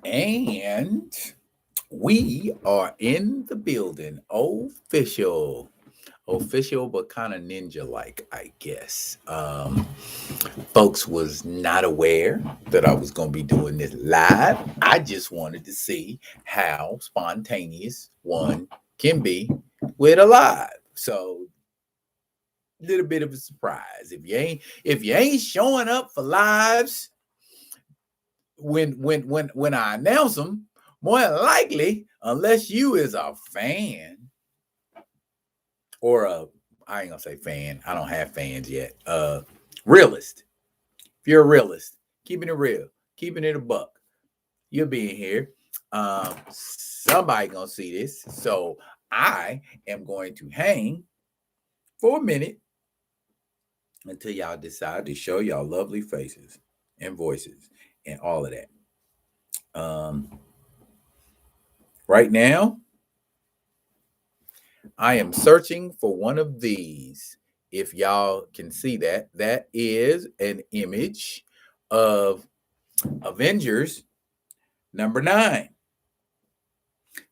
And we are in the building. Official, but kind of ninja like, I guess. Folks was not aware that I was going to be doing this live. I just wanted to see how spontaneous one can be with a live. So, little bit of a surprise. If you ain't showing up for lives when I announce them, more than likely, unless you is a fan or I ain't gonna say fan. I don't have fans yet. Realist. If you're a realist, keeping it real, keeping it a buck, you'll be in here. Somebody gonna see this, so I am going to hang for a minute until y'all decide to show y'all lovely faces and voices and all of that. Right now, I am searching for one of these. If y'all can see that, that is an image of Avengers number 9.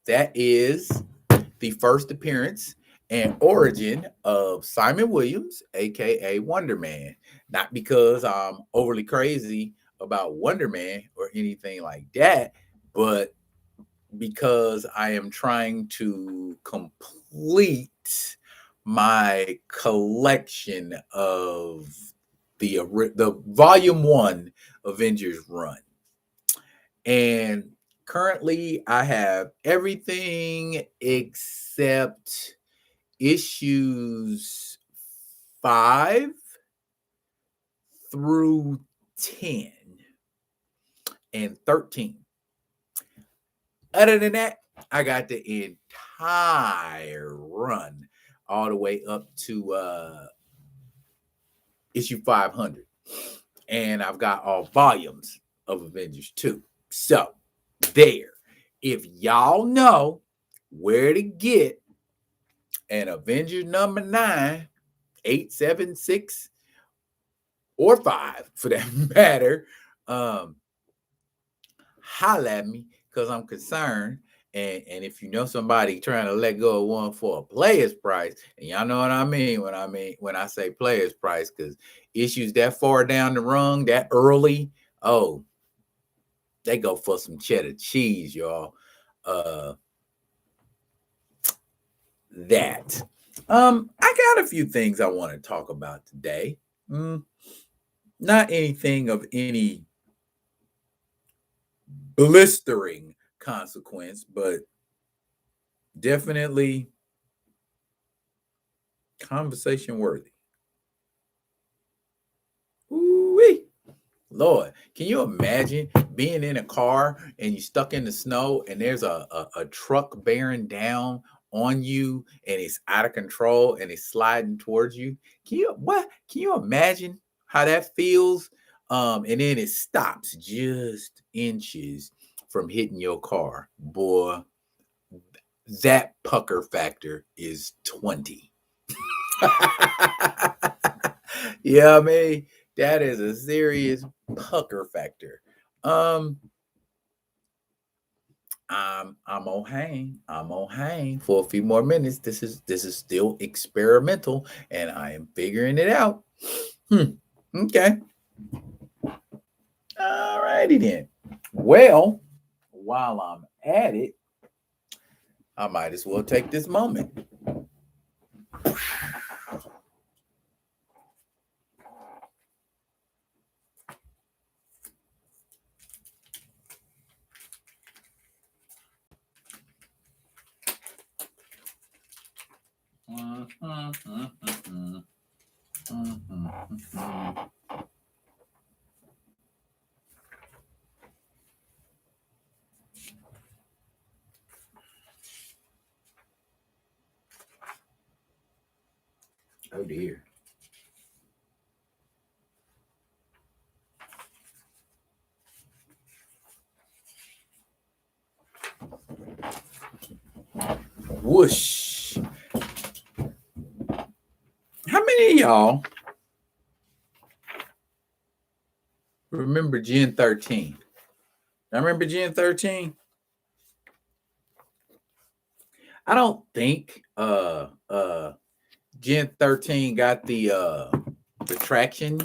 That is the first appearance and origin of Simon Williams, aka Wonder Man. Not because I'm overly crazy about Wonder Man or anything like that, but because I am trying to complete my collection of the volume 1 Avengers run. And currently I have everything except issues 5 through 10 and 13. Other than that, I got the entire run all the way up to issue 500. And I've got all volumes of Avengers 2. So, there. If y'all know where to get an Avengers number 9, 8, 7, 6, or 5 for that matter, holla at me because I'm concerned. And if you know somebody trying to let go of one for a player's price, and y'all know what I mean when I say player's price, because issues that far down the rung, that early, oh, they go for some cheddar cheese, y'all. That. I got a few things I want to talk about today. Not anything of any blistering consequence, but definitely conversation worthy. Ooh-wee. Lord, can you imagine being in a car and you're stuck in the snow and there's a truck bearing down on you and it's out of control and it's sliding towards you? Can you imagine how that feels? And then it stops just inches from hitting your car. Boy, that pucker factor is 20. Yeah, I mean, that is a serious pucker factor. I'm gonna hang. I'm gonna hang for a few more minutes. This is still experimental, and I am figuring it out. Okay. All righty then. Well, while I'm at it, I might as well take this moment. Oh dear. Whoosh. How many of y'all remember Gen 13? I remember Gen 13. I don't think Gen 13 got the traction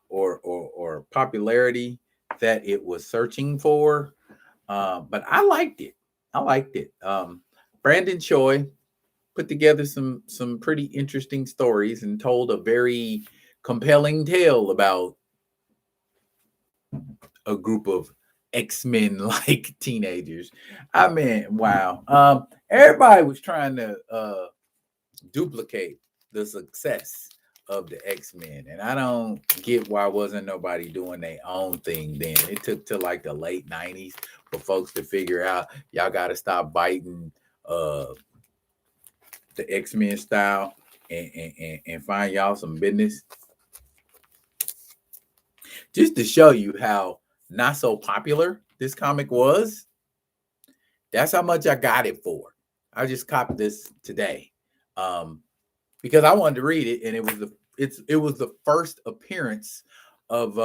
or popularity that it was searching for. But I liked it. I liked it. Brandon Choi put together some pretty interesting stories and told a very compelling tale about a group of X-Men like teenagers. I mean, wow. Everybody was trying to duplicate the success of the X-Men. And I don't get why wasn't nobody doing their own thing then. It took to like the late 90s for folks to figure out y'all gotta stop biting the X-Men style and find y'all some business. Just to show you how not so popular this comic was. That's how much I got it for. I just copied this today. Because I wanted to read it, and it was the first appearance of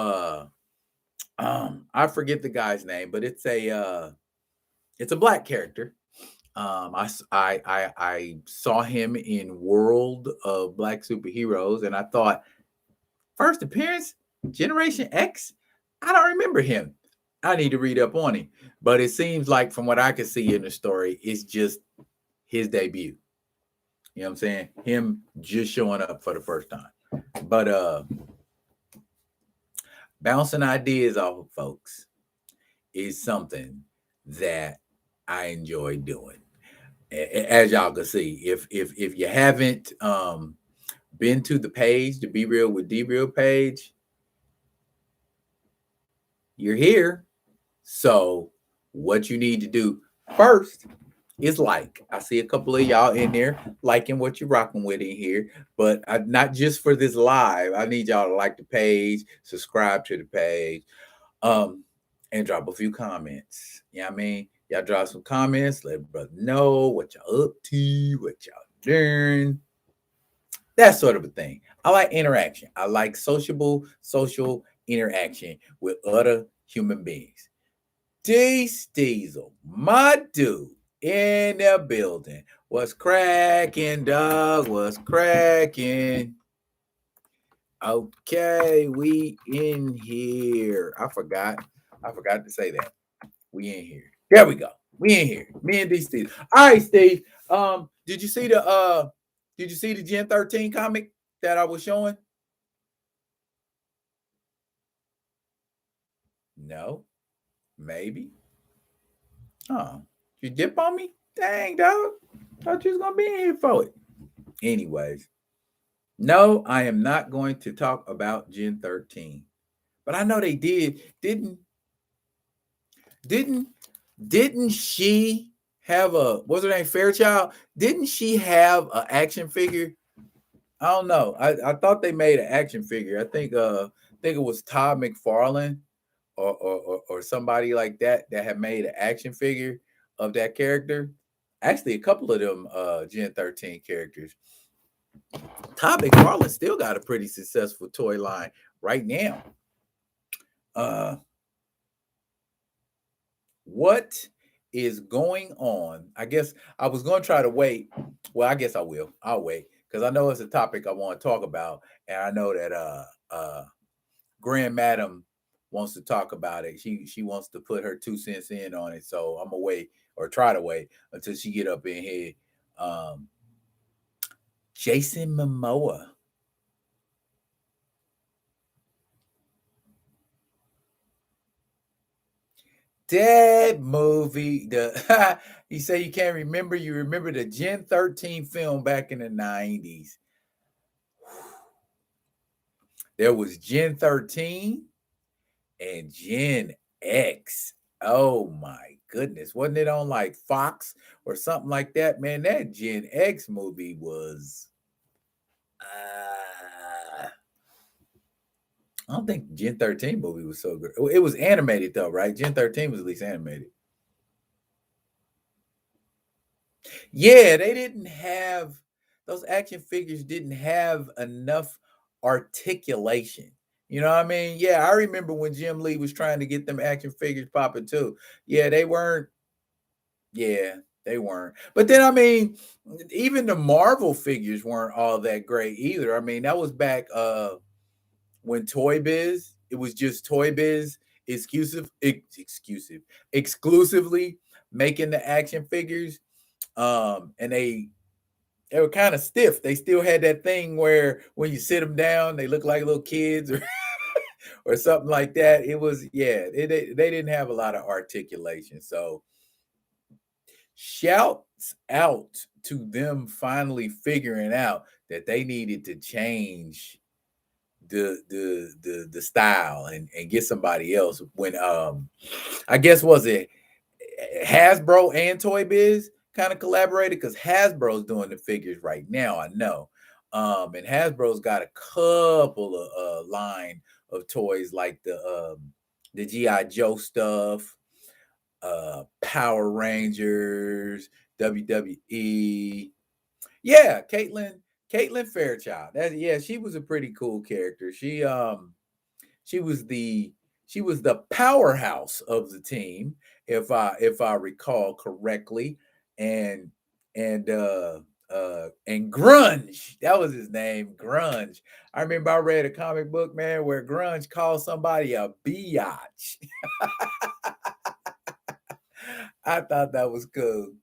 I forget the guy's name, but it's a black character. I saw him in World of Black Superheroes, and I thought first appearance, Generation X. I don't remember him. I need to read up on him, but it seems like from what I can see in the story, it's just his debut. You know what I'm saying? Him just showing up for the first time. But bouncing ideas off of folks is something that I enjoy doing. As y'all can see, if you haven't been to the page, the Be Real with D Real page, you're here. So what you need to do first is like. I see a couple of y'all in there liking what you're rocking with in here, but not just for this live. I need y'all to like the page, subscribe to the page, and drop a few comments. You know what I mean? Y'all drop some comments, let brother know what y'all up to, what y'all doing. That sort of a thing. I like interaction. I like social interaction with other human beings. D Steezel, my dude, in the building. What's cracking, dog? What's cracking? Okay, we in here. I forgot to say that. We in here. There we go. We in here. Me and D Steve. All right, Steve. Did you see the Gen 13 comic that I was showing? No. Maybe. Oh, you dip on me? Dang, dog. Thought you was gonna be in here for it. Anyways, no, I am not going to talk about Gen 13. But I know they did. Didn't didn't she have what's her name? Fairchild? Didn't she have an action figure? I don't know. I thought they made an action figure. I think it was Todd McFarlane or somebody like that had made an action figure of that character. Actually, a couple of them Gen 13 characters. Todd McFarlane still got a pretty successful toy line right now. What is going on? I guess I was going to try to wait. Well, I guess I will. I'll wait because I know it's a topic I want to talk about, and I know that Grand Madam wants to talk about it. She wants to put her 2 cents in on it, so I'm gonna wait or try to wait until she get up in here. Jason Momoa. That movie, you say you can't remember. You remember the Gen 13 film back in the 90s. There was Gen 13 and Gen X. Oh my goodness. Wasn't it on like Fox or something like that? Man, that Gen X movie was I don't think Gen 13 movie was so good. It was animated though, right? Gen 13 was at least animated. Yeah, they didn't have those action figures didn't have enough articulation. You know what I mean? Yeah, I remember when Jim Lee was trying to get them action figures popping too. Yeah, they weren't. Yeah, they weren't. But then I mean, even the Marvel figures weren't all that great either. I mean, that was back when Toy Biz, it was just Toy Biz exclusively making the action figures. And they were kind of stiff. They still had that thing where when you sit them down, they look like little kids or or something like that. It was, yeah, they didn't have a lot of articulation. So shouts out to them finally figuring out that they needed to change the style and get somebody else. When I guess was it Hasbro and Toy Biz kind of collaborated, because Hasbro's doing the figures right now, I know. And Hasbro's got a couple of line of toys like the GI Joe stuff, Power Rangers, WWE. Yeah, Caitlin Fairchild. That, yeah, she was a pretty cool character. She was the she was the powerhouse of the team, if I recall correctly. And and Grunge, that was his name, Grunge. I remember I read a comic book, man, where Grunge called somebody a biatch. I thought that was cool.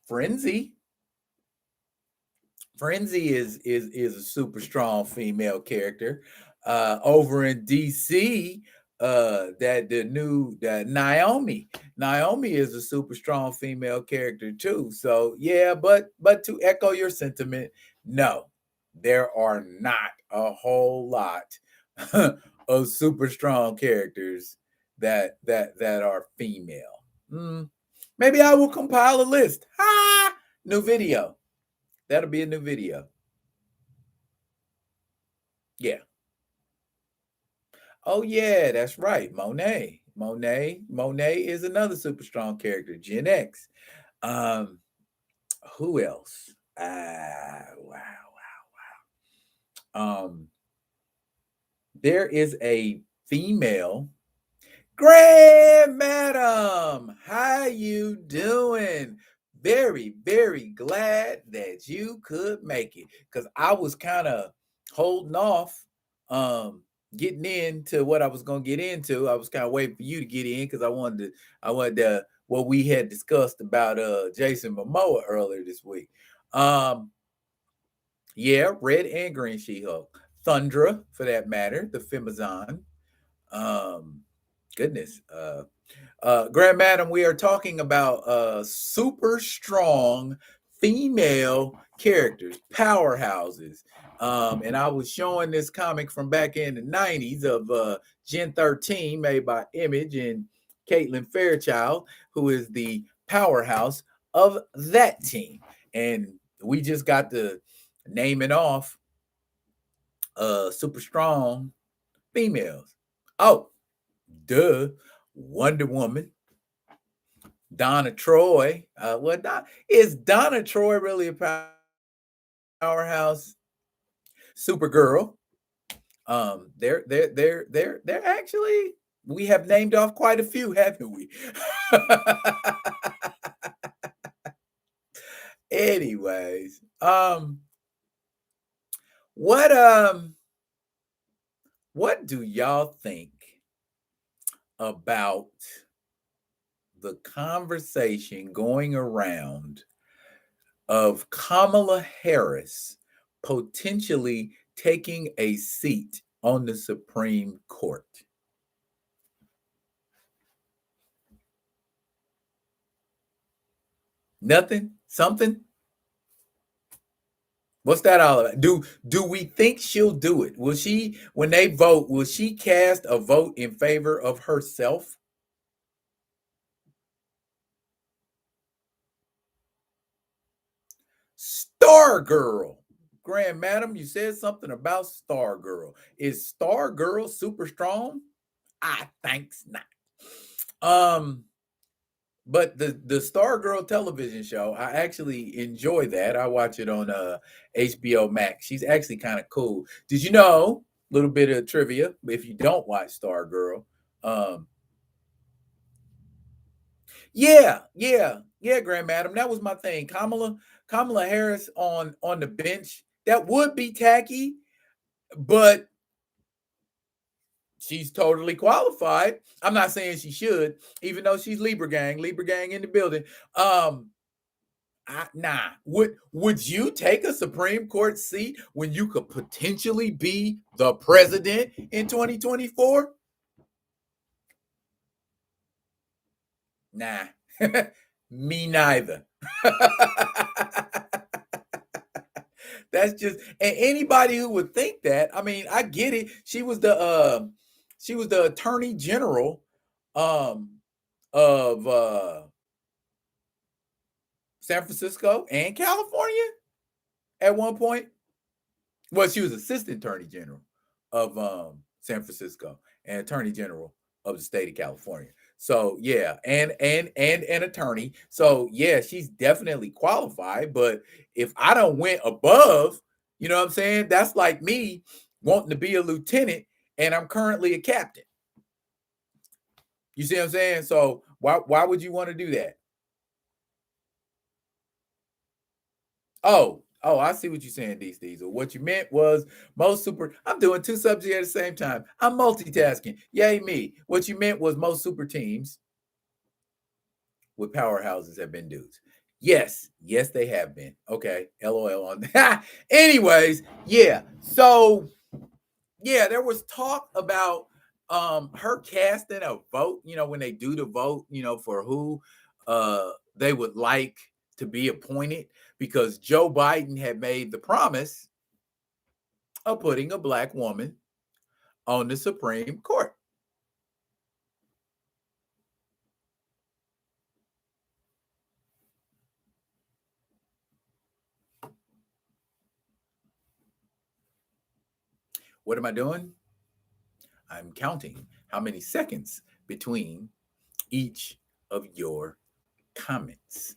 Frenzy. Frenzy is a super strong female character. Over in DC, that Naomi. Naomi is a super strong female character too. So yeah, but to echo your sentiment, no, there are not a whole lot of super strong characters that are female. Maybe I will compile a list. Ha! New video. That'll be a new video. Yeah. Oh yeah, that's right. Monet. Monet is another super strong character. Gen X. Um, who else? Wow. There is a female Grand Madam. How you doing? Very, very glad that you could make it, because I was kind of holding off getting into what I was going to get into. I was kind of waiting for you to get in, because I wanted what we had discussed about Jason Momoa earlier this week. Yeah, red and green She-Hulk. Thundra, for that matter, the Femazon. Um Goodness. Grand Madam, we are talking about super strong female characters, powerhouses. And I was showing this comic from back in the 90s of Gen 13, made by Image and Caitlin Fairchild, who is the powerhouse of that team. And we just got to naming off super strong females. Oh, duh. Wonder Woman, Donna Troy. Is Donna Troy really a powerhouse? Supergirl. They're actually, we have named off quite a few, haven't we? Anyways, what what do y'all think about the conversation going around of Kamala Harris potentially taking a seat on the Supreme Court? Nothing? Something? What's that all about? Do we think she'll do it? Will she, when they vote, will she cast a vote in favor of herself? Stargirl. Grand Madam, you said something about Stargirl. Is Stargirl super strong? I thinks not. Um, But the Stargirl television show, I actually enjoy that. I watch it on HBO Max. She's actually kind of cool. Did you know? A little bit of trivia. If you don't watch Stargirl, um, yeah, Grand Madam. That was my thing. Kamala Harris on the bench. That would be tacky, but she's totally qualified. I'm not saying she should, even though she's Libra gang in the building. Nah. Would you take a Supreme Court seat when you could potentially be the president in 2024? Nah. Me neither. That's just, and anybody who would think that, I mean, I get it. She was the attorney general um of San Francisco and California at one point. Well, she was assistant attorney general of San Francisco and attorney general of the state of California. So yeah, and an attorney. So yeah, she's definitely qualified. But if I don't went above, you know what I'm saying? That's like me wanting to be a lieutenant and I'm currently a captain. You see what I'm saying? So why would you want to do that? Oh, I see what you're saying, D Diesel. What you meant was most super. I'm doing two subjects at the same time. I'm multitasking. Yay, me. What you meant was most super teams with powerhouses have been dudes. Yes, they have been. Okay, LOL on that. Anyways, yeah. So yeah, there was talk about her casting a vote, when they do the vote, for who they would like to be appointed, because Joe Biden had made the promise of putting a black woman on the Supreme Court. What am I doing? I'm counting how many seconds between each of your comments.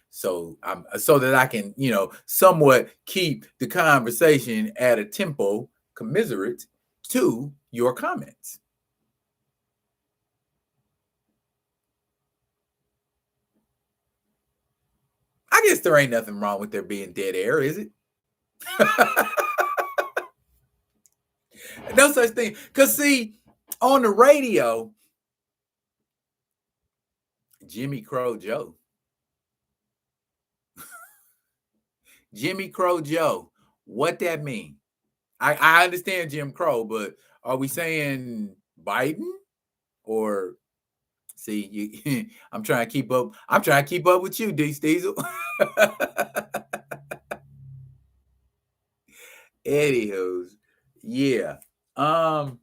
So so that I can, somewhat keep the conversation at a tempo commiserate to your comments. I guess there ain't nothing wrong with there being dead air, is it? No such thing. Because, see, on the radio, Jimmy Crow Joe. Jimmy Crow Joe. What that mean? I understand Jim Crow, but are we saying Biden? Or see, I'm trying to keep up. I'm trying to keep up with you, D Diesel. Anywho's, yeah. Um,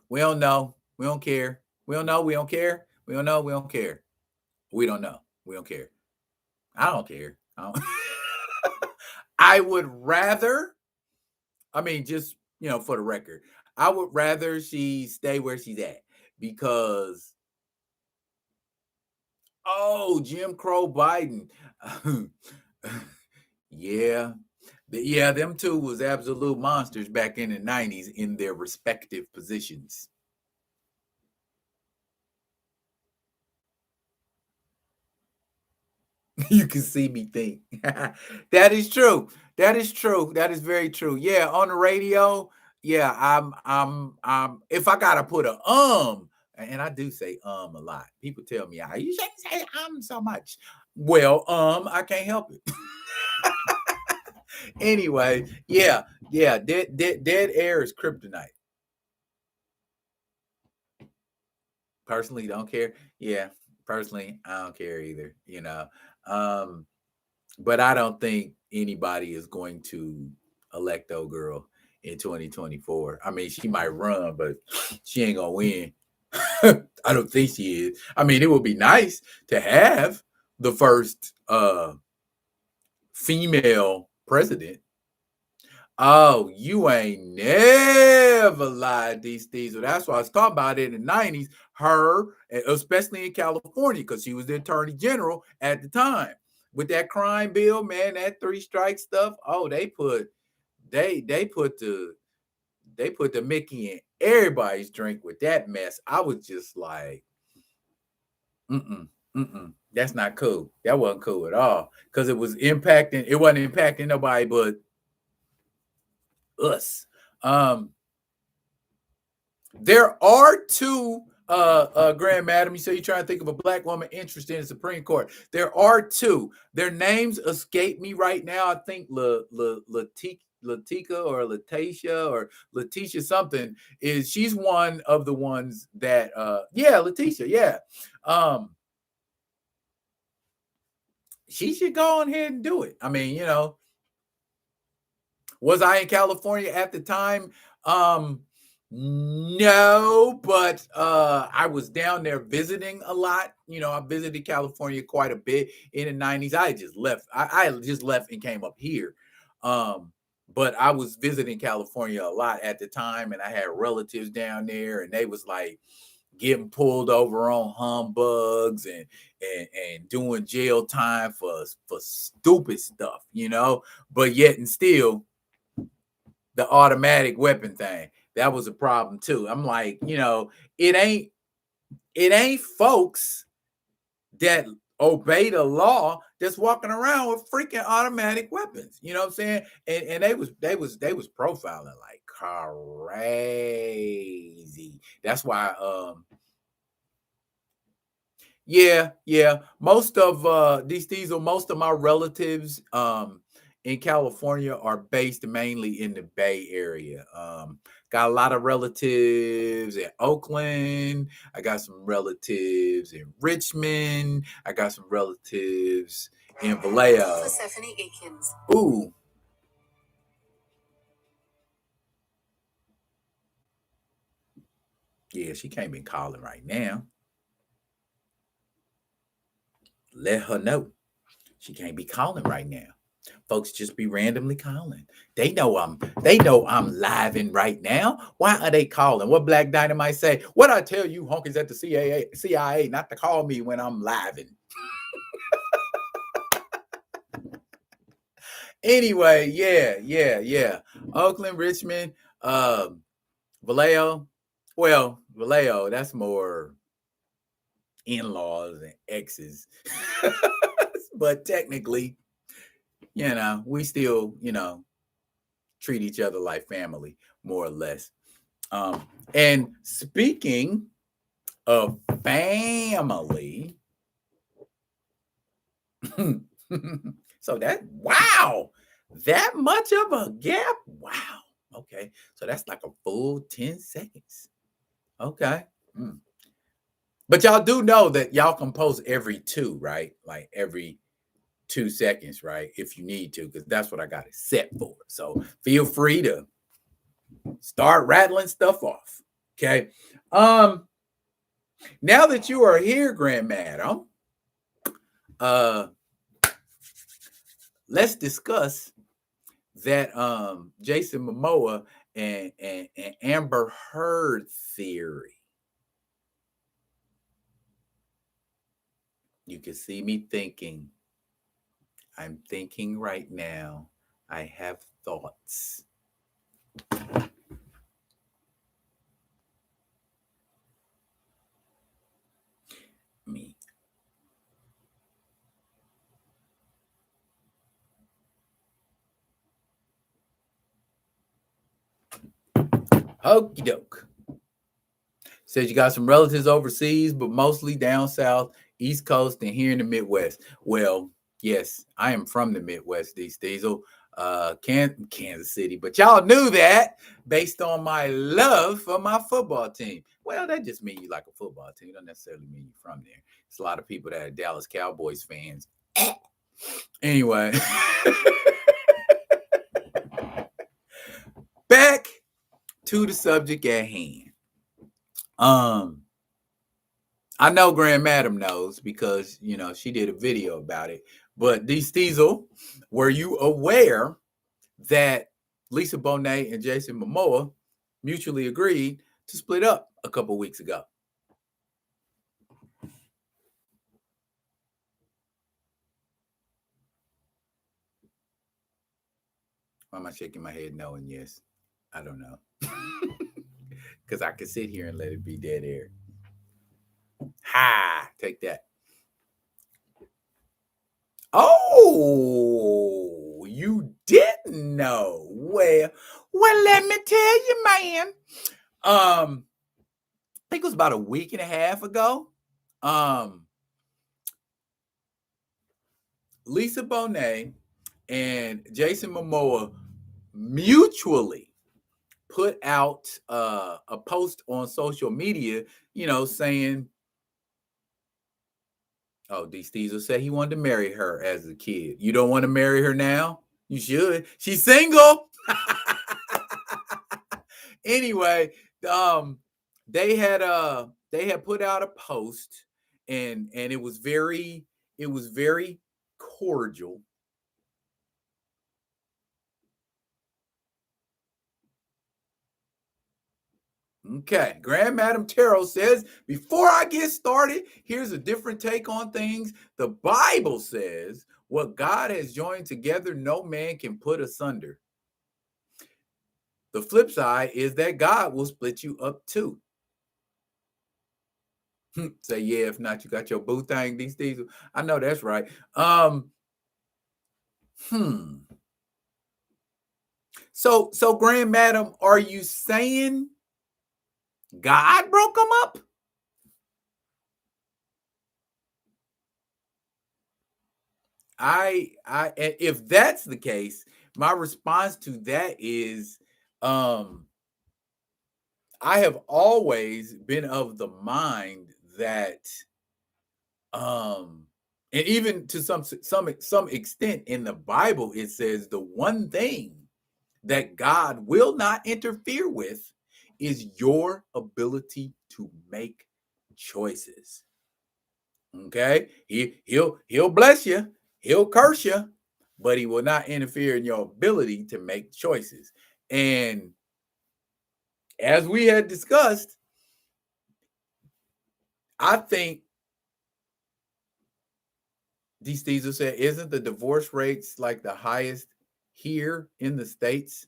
we don't know. We don't care. We don't know. We don't care. We don't know. We don't care. We don't know. We don't care. I don't care. I would rather, I mean, just, for the record, I would rather she stay where she's at, because, oh, Jim Crow Biden. Yeah. Yeah, them two was absolute monsters back in the 90s in their respective positions. You can see me think. That is true. That is true. That is very true. Yeah, on the radio, yeah, I'm if I gotta put a and I do say a lot. People tell me, you shouldn't say so much. Well, I can't help it. Anyway, yeah, dead air is kryptonite. Personally, don't care. Yeah, personally, I don't care either. Um, but I don't think anybody is going to elect old girl in 2024. I mean, she might run, but she ain't gonna win. I don't think she is. I mean, it would be nice to have the first female president. Oh, you ain't never lied, these Diesel. That's why I was talking about it in the 90s. Her, especially in California, because she was the attorney general at the time. With that crime bill, man, that 3 strike stuff. Oh, they put the Mickey in everybody's drink with that mess. I was just like, that's not cool. That wasn't cool at all. Because it wasn't impacting nobody but us. There are two Grand Madam. You say you're trying to think of a black woman interested in the Supreme Court. There are two. Their names escape me right now. I think Latika or Letitia or Letitia something she's one of the ones that Letitia, yeah. She should go on ahead and do it. I mean, was I in California at the time? No, but I was down there visiting a lot. I visited California quite a bit in the 90s. I just left. I just left and came up here. But I was visiting California a lot at the time, and I had relatives down there, and they was like getting pulled over on humbugs and doing jail time for stupid stuff, but yet and still the automatic weapon thing, that was a problem too. I'm like, it ain't folks that obey the law that's walking around with freaking automatic weapons. You know what I'm saying? And they was profiling like crazy. That's why most of most of my relatives in California are based mainly in the Bay Area. Got a lot of relatives in Oakland. I got some relatives in Richmond. I got some relatives in Vallejo. Ooh. Yeah, she can't be calling right now. Let her know. She can't be calling right now. Folks just be randomly calling. They know I'm living right now. Why are they calling? What Black Dynamite say? What I tell you honkies at the CIA not to call me when I'm living. Anyway, yeah. Oakland, Richmond, Vallejo. Well, Vallejo, that's more in-laws and exes. But technically, we still, treat each other like family, more or less. And speaking of family, so that much of a gap. Wow. Okay. So that's like a full 10 seconds. Okay. But y'all do know that y'all can post every 2, right? Like every 2 seconds, right? If you need to, because that's what I got it set for. So feel free to start rattling stuff off. Okay. Now that you are here, Grand Madam, let's discuss that Jason Momoa and Amber Heard theory. You can see me thinking. I'm thinking right now. I have thoughts. Me. Okie doke. Says you got some relatives overseas, but mostly down south, East Coast, and here in the Midwest. Well, yes, I am from the Midwest, Diesel, Kansas City. But y'all knew that based on my love for my football team. Well, that just means you like a football team. It don't necessarily mean you're from there. It's a lot of people that are Dallas Cowboys fans. Anyway. Back to the subject at hand. I know Grand Madam knows because she did a video about it. But Diesel, were you aware that Lisa Bonet and Jason Momoa mutually agreed to split up a couple weeks ago. Why am I shaking my head no and yes? I don't know. Because I could sit here and let it be dead air. Ha! Take that. Oh, you didn't know. Well, let me tell you, man. I think it was about a week and a half ago. Lisa Bonet and Jason Momoa mutually put out a post on social media, saying, "Oh, D. Steezel said he wanted to marry her as a kid. You don't want to marry her now? You should. She's single." Anyway, they had put out a post, and it was very cordial. Okay, Grand Madam Tarot says, before I get started, here's a different take on things. The Bible says, what God has joined together, no man can put asunder. The flip side is that God will split you up too. Say, yeah, if not, you got your boo thing, these things. I know that's right. So Grand Madam, are you saying God broke them up? If that's the case, my response to that is, I have always been of the mind that, and even to some extent in the Bible, it says the one thing that God will not interfere with is your ability to make choices. Okay, he'll bless you, he'll curse you, but he will not interfere in your ability to make choices. And as we had discussed, I think D. Steezel said, isn't the divorce rates like the highest here in the States?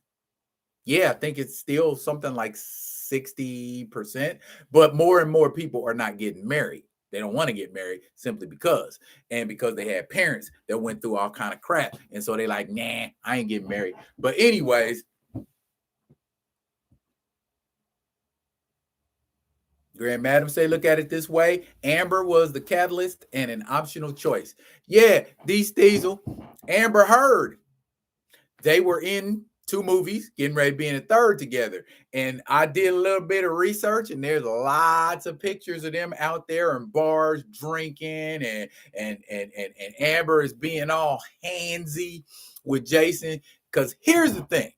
Yeah, I think it's still something like 60%, but more and more people are not getting married. They don't want to get married simply because they had parents that went through all kind of crap. And so they like, nah, I ain't getting married. But anyways, Grand Madam say, look at it this way. Amber was the catalyst and an optional choice. Yeah, D. Steezel, Amber Heard, they were in 2 movies, getting ready to be in a third together. And I did a little bit of research, and there's lots of pictures of them out there in bars drinking, and Amber is being all handsy with Jason. Because here's the thing: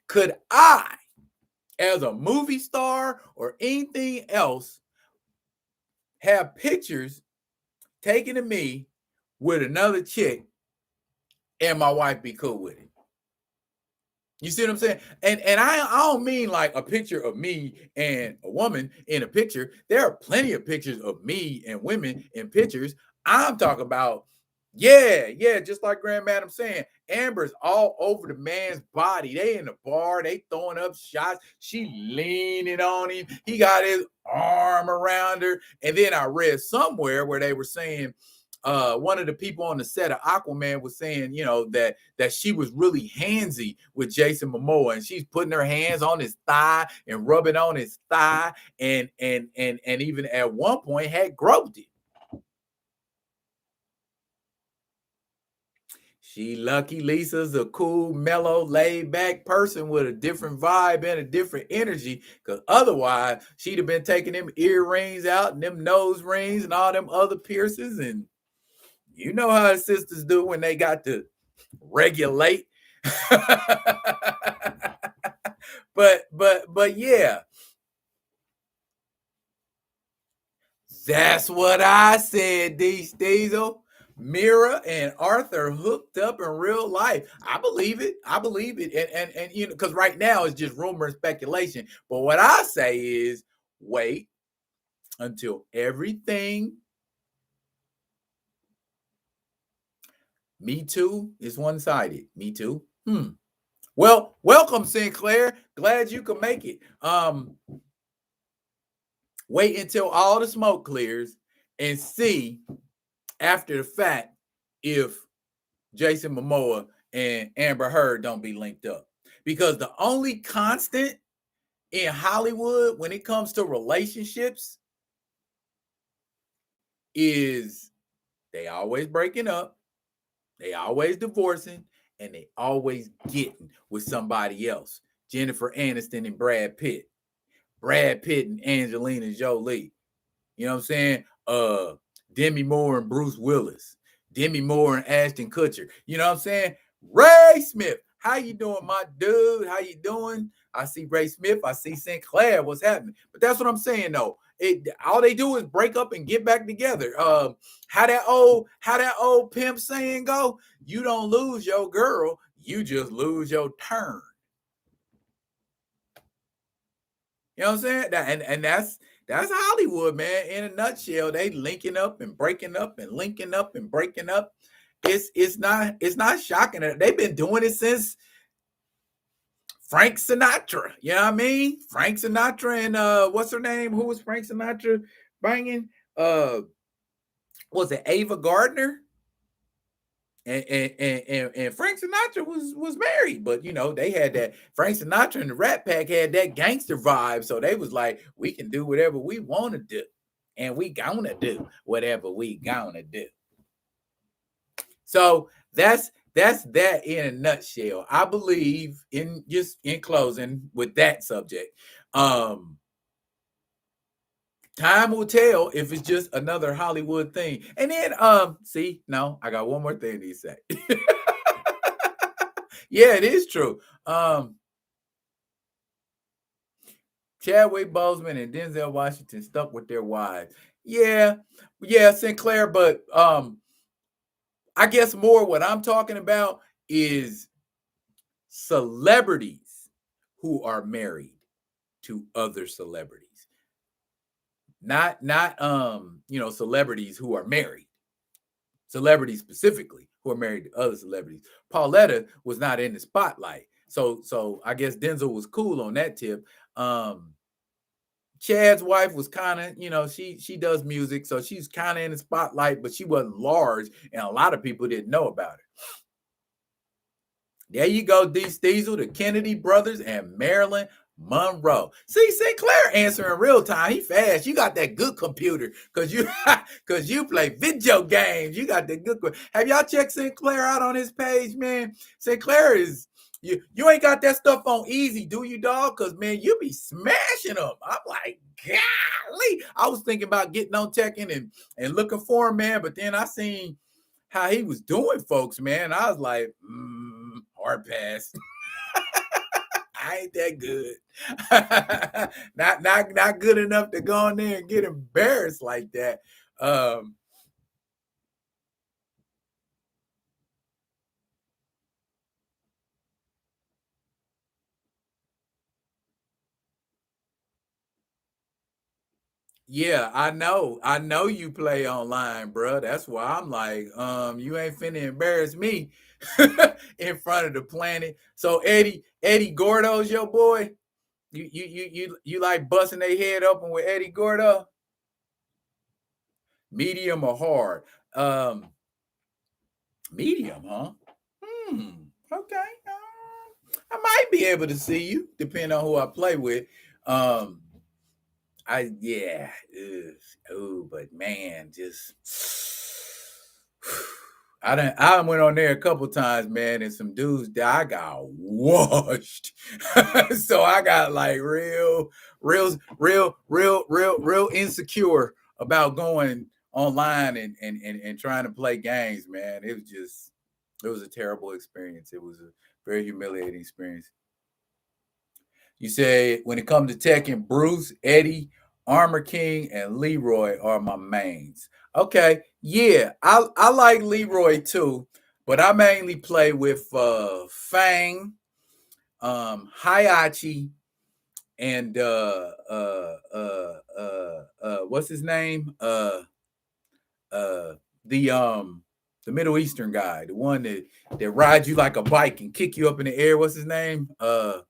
could I, as a movie star or anything else, have pictures taken of me with another chick and my wife be cool with it? You see what I'm saying? And I don't mean like a picture of me and a woman in a picture. There are plenty of pictures of me and women in pictures. I'm talking about, yeah, just like Grand Madam saying, Amber's all over the man's body. They in the bar, they throwing up shots. She leaning on him. He got his arm around her. And then I read somewhere where they were saying, one of the people on the set of Aquaman was saying, that she was really handsy with Jason Momoa, and she's putting her hands on his thigh and rubbing on his thigh, and even at one point had groped it. She lucky Lisa's a cool, mellow, laid back person with a different vibe and a different energy. Because otherwise, she'd have been taking them earrings out and them nose rings and all them other piercings. And you know how the sisters do when they got to regulate. but yeah, that's what I said, D. Steezel. Mira and Arthur hooked up in real life. I believe it. I believe it. And you know, because right now it's just rumor and speculation. But what I say is wait until everything Me Too is one-sided. Me Too. Well, welcome, Sinclair. Glad you could make it. Wait until all the smoke clears and see after the fact if Jason Momoa and Amber Heard don't be linked up. Because the only constant in Hollywood when it comes to relationships is they always breaking up, they always divorcing, and they always getting with somebody else. Jennifer Aniston and Brad Pitt. Brad Pitt and Angelina Jolie. You know what I'm saying? Demi Moore and Bruce Willis. Demi Moore and Ashton Kutcher. You know what I'm saying? Ray Smith. How you doing, my dude? How you doing? I see Ray Smith. I see Sinclair. What's happening? But that's what I'm saying, though. All they do is break up and get back together. How that old pimp saying go? You don't lose your girl, you just lose your turn. You know what I'm saying? And that's Hollywood, man. In a nutshell, they linking up and breaking up and linking up and breaking up. It's not shocking. They've been doing it since Frank Sinatra. You know what I mean? Frank Sinatra and what's her name? Who was Frank Sinatra banging? Was it Ava Gardner? And Frank Sinatra was married, but you know they had that. Frank Sinatra and the Rat Pack had that gangster vibe, so they was like, we can do whatever we want to do, and we gonna do whatever we gonna do. So that's that in a nutshell. I believe in closing with that subject. Time will tell if it's just another Hollywood thing. And then see, no, I got one more thing to say. Yeah, it is true. Chadwick Boseman and Denzel Washington stuck with their wives. Yeah, Sinclair, but I guess more what I'm talking about is celebrities who are married to other celebrities. Not celebrities who are married. Celebrities specifically who are married to other celebrities. Pauletta was not in the spotlight. So I guess Denzel was cool on that tip. Chad's wife was kind of, she does music, so she's kind of in the spotlight, but she wasn't large, and a lot of people didn't know about her. There you go, D. Steezel, the Kennedy brothers, and Marilyn Monroe. See, Sinclair answering real time. He fast. You got that good computer because you play video games. You got that good. Have y'all checked Sinclair out on his page, man? Sinclair is you ain't got that stuff on easy, do you, dog? Because man, you be smashing them. I'm like, golly. I was thinking about getting on Tekken and looking for him, man. But then I seen how he was doing, folks, man. I was like, hard pass. I ain't that good. not good enough to go in there and get embarrassed like that. Yeah, I know you play online, bro. That's why I'm like, you ain't finna embarrass me in front of the planet. So Eddie Gordo's your boy. You like busting their head open with Eddie Gordo? Medium or hard? Medium, huh? Okay. I might be able to see you, depending on who I play with. But man, just I went on there a couple times, man, and some dudes that I got washed. So I got like real insecure about going online and trying to play games, man. It was a terrible experience. It was a very humiliating experience. You say when it comes to Tekken, Bruce, Eddie, Armor King, and Leroy are my mains. Okay. Yeah, I like Leroy too, but I mainly play with Fang, Hayachi, and what's his name? Uh the Middle Eastern guy, the one that rides you like a bike and kick you up in the air. What's his name? The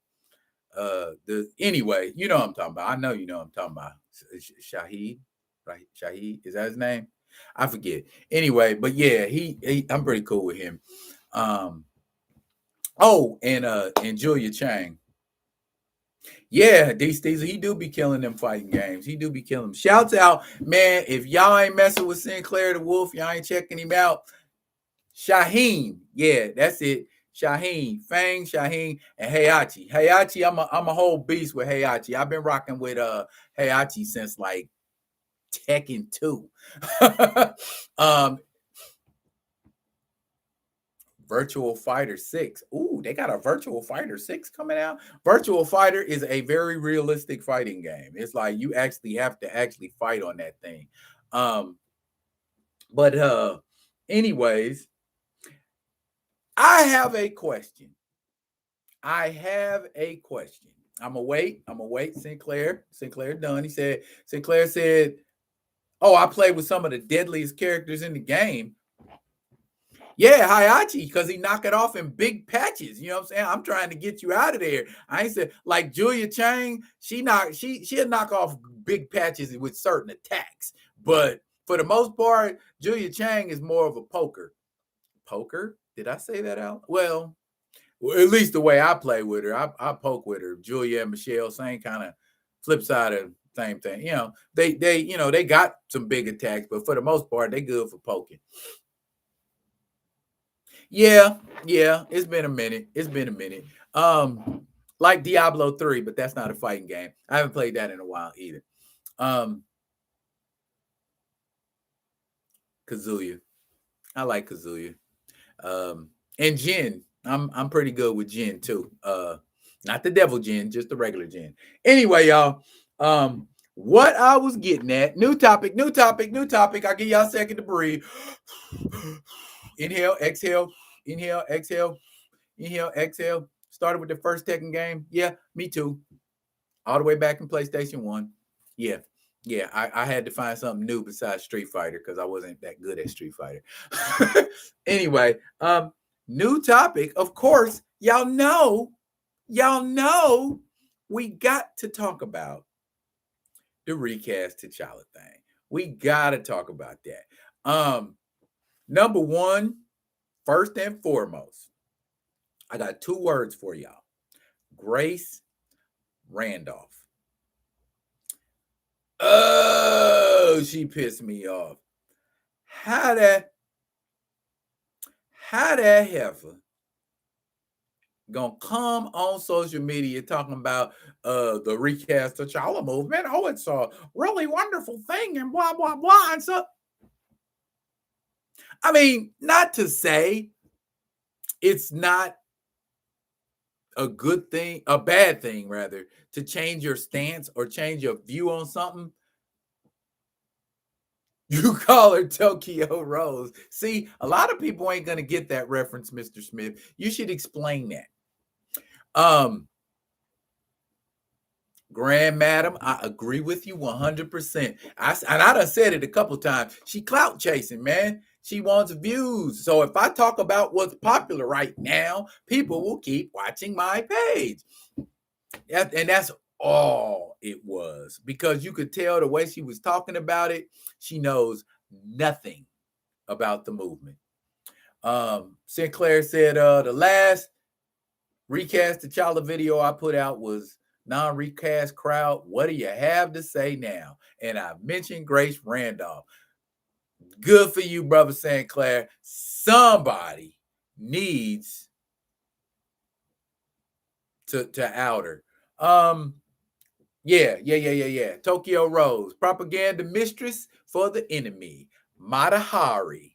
anyway, you know what I'm talking about. I know you know what I'm talking about. Shahid, right? Shahid, is that his name? I forget. Anyway, but yeah, I'm pretty cool with him. Um, and Julia Chang. Yeah, D Steezer, he do be killing them fighting games. He do be killing them. Shouts out, man. If y'all ain't messing with Sinclair the Wolf, y'all ain't checking him out. Shaheen, yeah, that's it. Shaheen, Fang, Shaheen, and Heihachi. Heihachi, I'm a whole beast with Heihachi. I've been rocking with Heihachi since like Tekken 2. um, Virtual Fighter 6. Ooh, they got a Virtual Fighter 6 coming out. Virtual Fighter is a very realistic fighting game. It's like you actually have to actually fight on that thing. But anyways, I have a question. I have a question. I'm gonna wait. Sinclair done. Sinclair said, "Oh, I played with some of the deadliest characters in the game." Yeah, Hayachi, because he knock it off in big patches. You know what I'm saying? I'm trying to get you out of there. I ain't said like Julia Chang, she'll knock off big patches with certain attacks. But for the most part, Julia Chang is more of a poker. Poker? Did I say that out? Well, at least the way I play with her, I poke with her. Julia and Michelle, same kind of flip side of same thing. You know, they got some big attacks, but for the most part, they good for poking. Yeah, yeah, it's been a minute. Like Diablo 3, but that's not a fighting game. I haven't played that in a while either. Um, Kazuya. I like Kazuya. And Jin. I'm pretty good with Jin too. Not the devil Jin, just the regular Jin. Anyway, y'all. What I was getting at, new topic. I'll give y'all a second to breathe. Inhale, exhale, inhale, exhale, inhale, exhale. Started with the first Tekken game. Yeah, me too. All the way back in PlayStation 1. Yeah. Yeah, I had to find something new besides Street Fighter because I wasn't that good at Street Fighter. Anyway, new topic. Of course, y'all know we got to talk about the recast T'Challa thing. We gotta talk about that. Number one, first and foremost, I got two words for y'all. Grace Randolph. Oh, she pissed me off. How that heifer gonna come on social media talking about the recast T'Challa movement? Oh, it's a really wonderful thing and blah blah blah. And so, I mean, not to say it's not a good thing, a bad thing rather, to change your stance or change your view on something. You call her Tokyo Rose. See, a lot of people ain't gonna get that reference, Mr. Smith. You should explain that. Grand Madam, I agree with you 100%. I done said it a couple times. She clout chasing, man. She wants views. So if I talk about what's popular right now, people will keep watching my page. And that's all it was, because you could tell the way she was talking about it, she knows nothing about the movement. Sinclair said the last recast T'Challa video I put out was non-recast crowd. What do you have to say now? And I mentioned Grace Randolph. Good for you, brother Sinclair. Somebody needs to out her. Yeah. Tokyo Rose, propaganda mistress for the enemy, Matahari.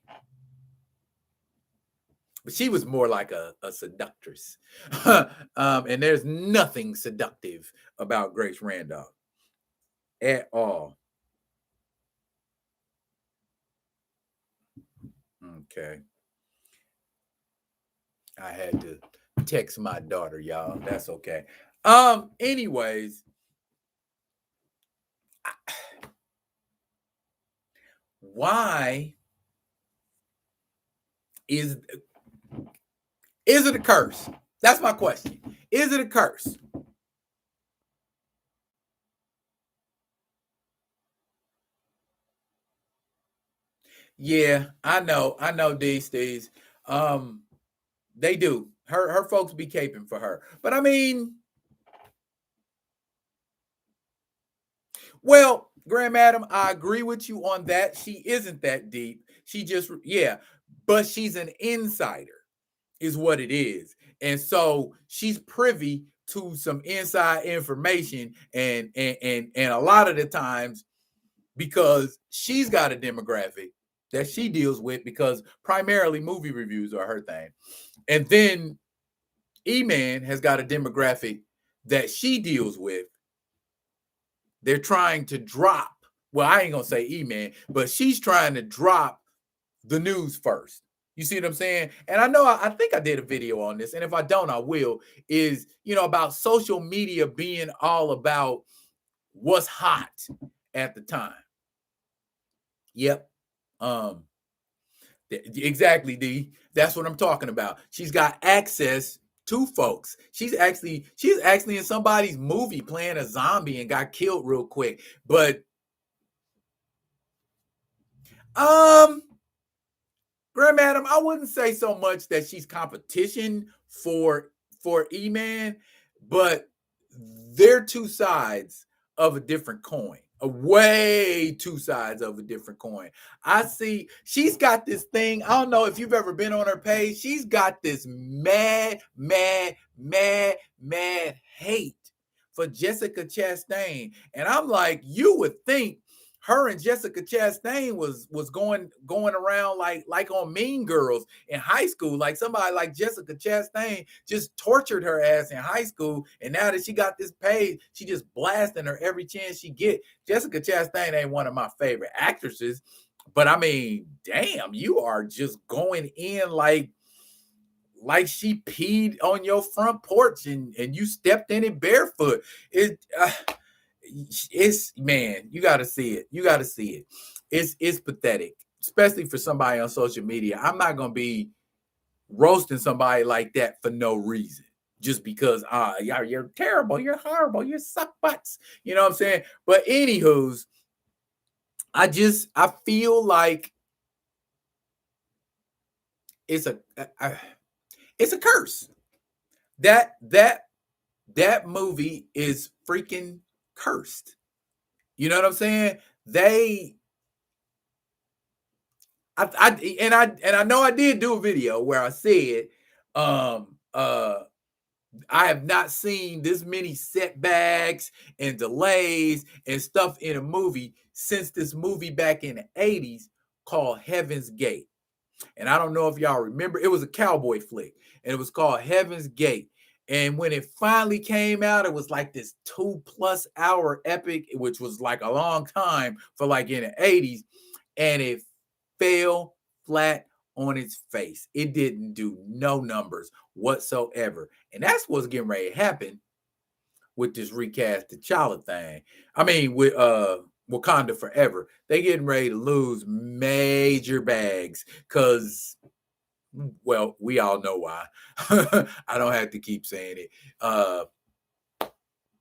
But she was more like a seductress. And there's nothing seductive about Grace Randolph at all. Okay. I had to text my daughter, y'all. That's okay. Anyways, why is is it a curse? That's my question. Is it a curse? Yeah, I know these days. Um, they do. Her folks be caping for her. But I mean, well, Graham Adam, I agree with you on that. She isn't that deep. She just, yeah, but she's an insider, is what it is. And so she's privy to some inside information, and a lot of the times, because she's got a demographic that she deals with, because primarily movie reviews are her thing. And then E-Man has got a demographic that she deals with. They're trying to drop, well, I ain't gonna say E-Man, but she's trying to drop the news first. You see what I'm saying? And I know, I think I did a video on this, and if I don't, I will, is, about social media being all about what's hot at the time. Yep. Um, exactly, D. That's what I'm talking about. She's got access to folks. She's actually in somebody's movie playing a zombie and got killed real quick. But um Graham Adam, I wouldn't say so much that she's competition for E-Man, but they're two sides of a different coin. A way two sides of a different coin. I see she's got this thing. I don't know if you've ever been on her page. She's got this mad hate for Jessica Chastain. And I'm like, you would think her and Jessica Chastain was going around like on Mean Girls in high school. Like somebody like Jessica Chastain just tortured her ass in high school, and now that she got this page, she just blasting her every chance she get. Jessica Chastain ain't one of my favorite actresses, but I mean, damn, you are just going in like she peed on your front porch and you stepped in it barefoot. It's, man, you got to see it. You got to see it. It's pathetic, especially for somebody on social media. I'm not gonna be roasting somebody like that for no reason, just because you're terrible, you're horrible, you suck butts. You know what I'm saying? But anywho's, I feel like it's it's a curse. That movie is freaking cursed. You know what I'm saying? They I know I did do a video where I said, I have not seen this many setbacks and delays and stuff in a movie since this movie back in the 80s called Heaven's Gate. And I don't know if y'all remember, it was a cowboy flick, and it was called Heaven's Gate. And when it finally came out, it was like this 2+ hour epic, which was like a long time for like in the 80s. And it fell flat on its face. It didn't do no numbers whatsoever. And that's what's getting ready to happen with this recast T'Challa thing. I mean, with Wakanda Forever. They getting ready to lose major bags because, well, we all know why. I don't have to keep saying it.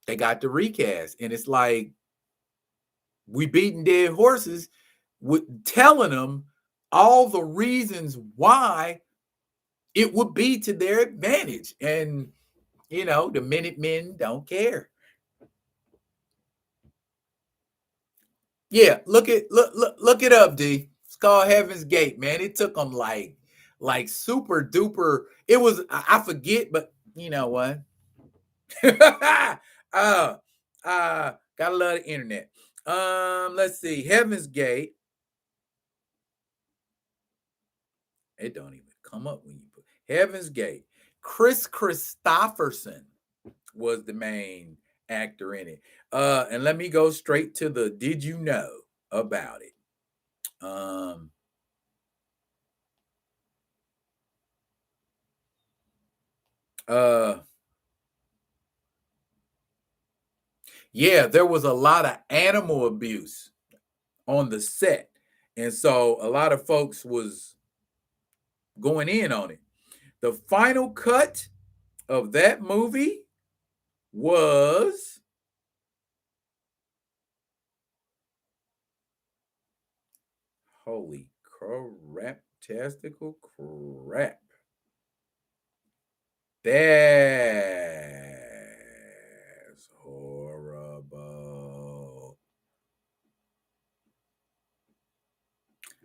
They got the recast, and it's like we beating dead horses with telling them all the reasons why it would be to their advantage. And, the Minutemen don't care. Yeah, look it up, D. It's called Heaven's Gate, man. It took them like super duper. It was, I forget, but you know what? uh gotta love the internet. Let's see. Heaven's Gate. It don't even come up when you put Heaven's Gate. Chris Christopherson was the main actor in it. And let me go straight to the did you know about it? Um Yeah, there was a lot of animal abuse on the set. And so a lot of folks was going in on it. The final cut of that movie was holy crap, tastical crap. That's horrible.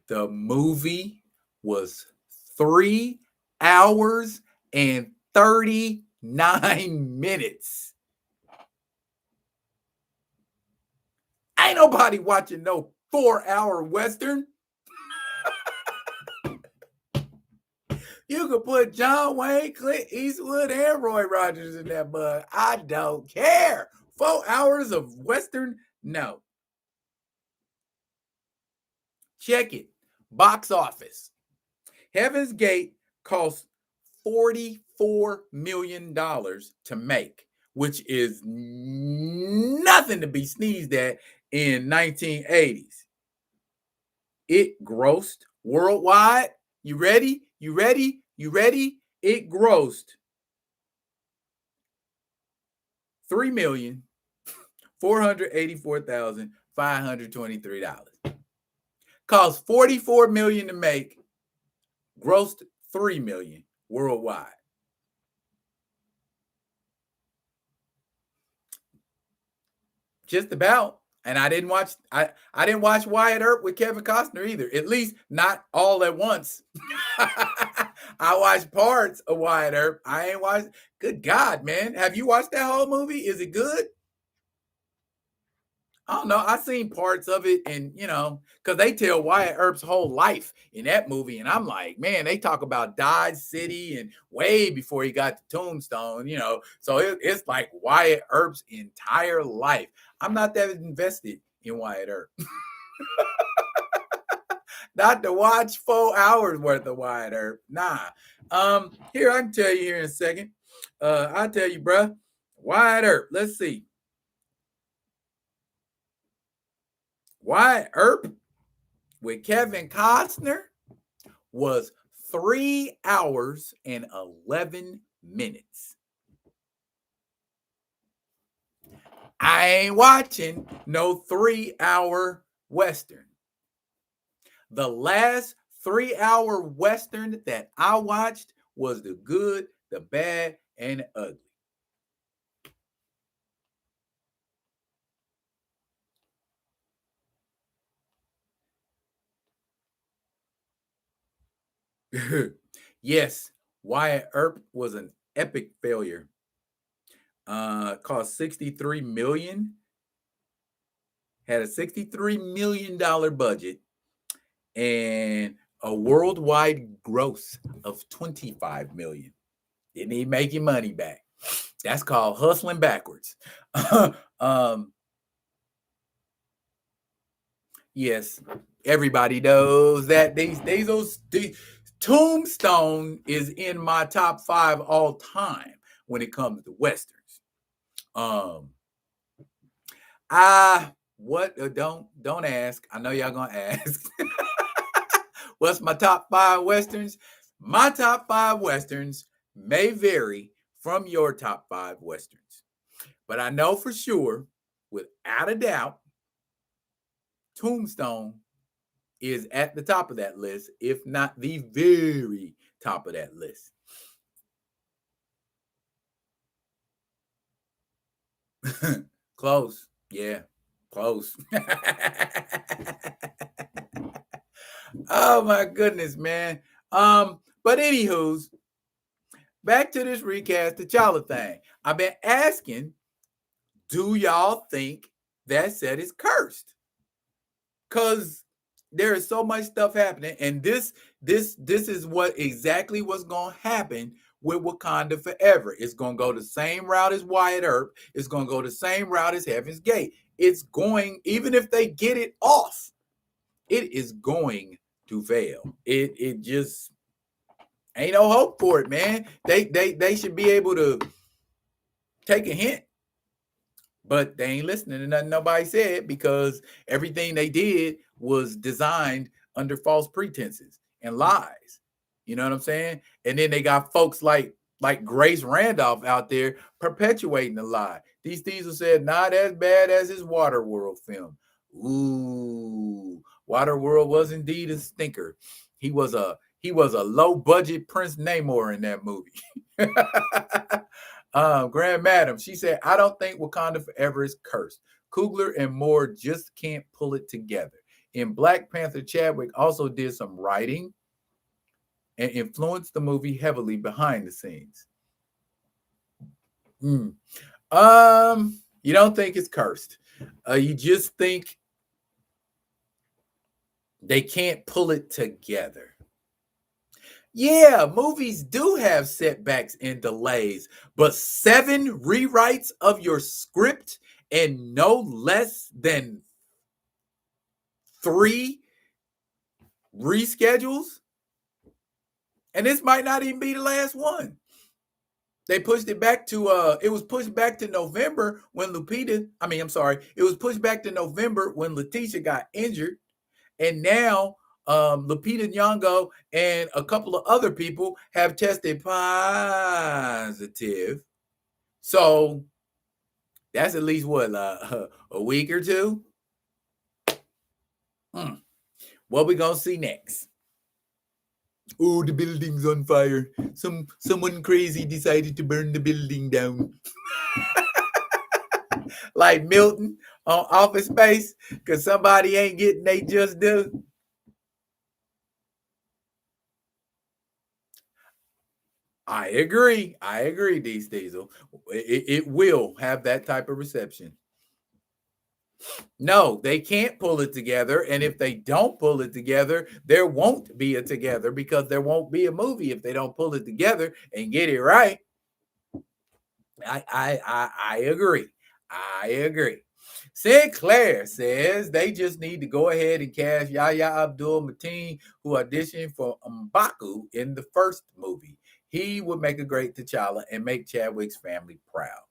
The movie was 3 hours and 39 minutes. Ain't nobody watching no 4-hour Western. You could put John Wayne, Clint Eastwood, and Roy Rogers in that bug. I don't care. 4 hours of Western? No. Check it. Box office. Heaven's Gate cost $44 million to make, which is nothing to be sneezed at in 1980s. It grossed worldwide. You ready? You ready? You ready? It grossed $3,484,523. Cost $44 million to make, grossed $3 million worldwide. Just about. And I didn't watch Wyatt Earp with Kevin Costner either. At least not all at once. I watched parts of Wyatt Earp. I ain't watched. Good God, man. Have you watched that whole movie? Is it good? I don't know. I seen parts of it, and because they tell Wyatt Earp's whole life in that movie, and I'm like, man, they talk about Dodge City and way before he got to Tombstone, So it's like Wyatt Earp's entire life. I'm not that invested in Wyatt Earp. Not to watch 4 hours worth of Wyatt Earp. Nah. Here, I can tell you here in a second. I'll tell you, bruh. Wyatt Earp. Let's see. Wyatt Earp with Kevin Costner was 3 hours and 11 minutes. I ain't watching no 3-hour Western. The last 3-hour Western that I watched was The Good, the Bad, and the Ugly. Yes, Wyatt Earp was an epic failure. Cost $63 million. Had a $63 million budget and a worldwide gross of $25 million. Didn't even make your money back. That's called hustling backwards. Yes, everybody knows that these Tombstone is in my top 5 all time when it comes to Westerns. Don't ask. I know y'all gonna ask. What's my top 5 Westerns? My top 5 Westerns may vary from your top 5 Westerns. But I know for sure, without a doubt, Tombstone is at the top of that list, if not the very top of that list. Close. Yeah, close. Oh my goodness, man. But anywho's, back to this recast T'Challa thing. I've been asking, do y'all think that set is cursed? Because there is so much stuff happening, and this is what exactly what's gonna happen with Wakanda Forever. It's gonna go the same route as Wyatt Earp. It's gonna go the same route as Heaven's Gate. It's going, even if they get it off, it is going to fail. It just Ain't no hope for it, man. They should be able to take a hint, but they ain't listening to nothing nobody said, because everything they did was designed under false pretenses and lies. You know what I'm saying? And then they got folks like Grace Randolph out there perpetuating the lie. These Diesel said, not as bad as his Waterworld film. Ooh, Waterworld was indeed a stinker. He was a low budget Prince Namor in that movie. Grand Madam, she said, I don't think Wakanda Forever is cursed. Coogler and Moore just can't pull it together. In Black Panther, Chadwick also did some writing and influenced the movie heavily behind the scenes. You don't think it's cursed. You just think they can't pull it together. Yeah, movies do have setbacks and delays, but 7 rewrites of your script and no less than 3 reschedules, and this might not even be the last one. They pushed it back to it was pushed back to November when it was pushed back to November when Letitia got injured, and now Lupita Nyong'o and a couple of other people have tested positive. So that's at least what, a week or two. What we gonna see next? Oh, the building's on fire. Someone crazy decided to burn the building down. Like Milton on Office Space, because somebody ain't getting they just do. I agree, D. Diesel. It will have that type of reception. No, they can't pull it together. And if they don't pull it together, there won't be a together, because there won't be a movie if they don't pull it together and get it right. I agree. I agree. Sinclair says they just need to go ahead and cast Yahya Abdul-Mateen, who auditioned for M'Baku in the first movie. He would make a great T'Challa and make Chadwick's family proud.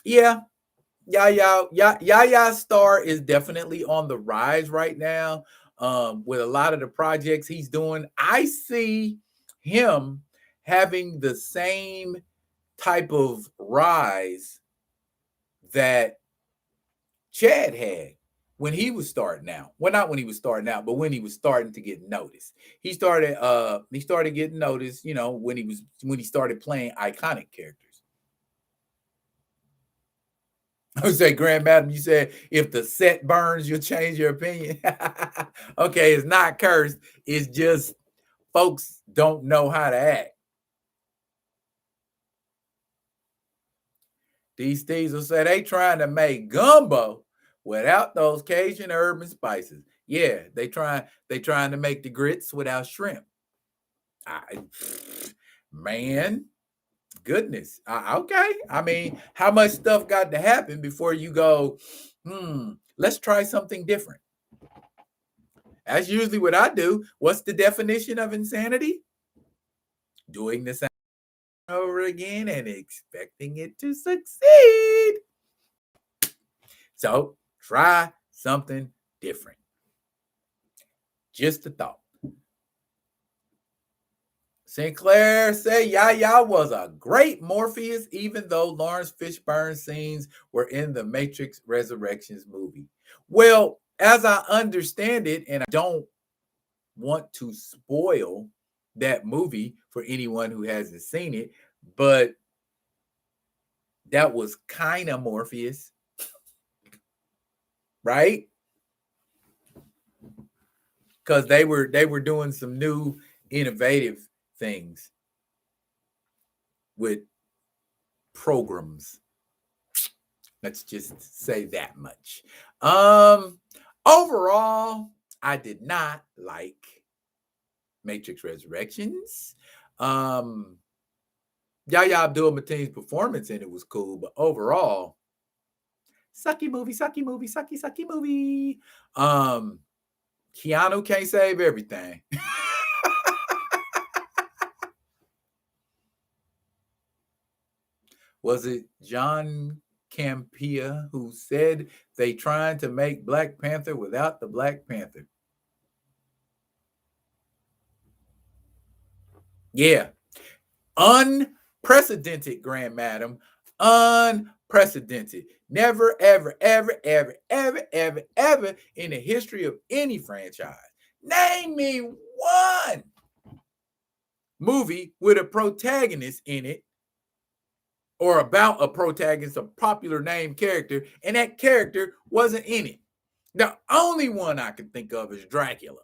Yeah, Yaya's star is definitely on the rise right now. With a lot of the projects he's doing, I see him having the same type of rise that Chad had when he was starting out. Well, not when he was starting out, but when he was starting to get noticed. He started getting noticed, when he started playing iconic characters. I would say, Grand Madam, you said if the set burns, you'll change your opinion. Okay, it's not cursed. It's just folks don't know how to act. These thieves will say they trying to make gumbo without those Cajun herb and spices. Yeah, they trying to make the grits without shrimp. Man, goodness. Okay. I mean, how much stuff got to happen before you go, let's try something different? That's usually what I do. What's the definition of insanity? Doing the same over again and expecting it to succeed. So try something different. Just a thought. Sinclair say Yahya was a great Morpheus, even though Lawrence Fishburne's scenes were in the Matrix Resurrections movie. Well, as I understand it, and I don't want to spoil that movie for anyone who hasn't seen it, but that was kind of Morpheus, right? Because they were doing some new innovative things with programs. Let's just say that much. Overall, I did not like Matrix Resurrections. Yahya Abdul-Mateen's performance in it was cool, but overall, sucky movie. Keanu can't save everything. Was it John Campea who said they trying to make Black Panther without the Black Panther? Yeah. Unprecedented, Grand Madam. Unprecedented. Never, ever, ever, ever, ever, ever, ever in the history of any franchise. Name me one movie with a protagonist in it or about a protagonist, a popular name character, and that character wasn't in it. The only one I can think of is Dracula.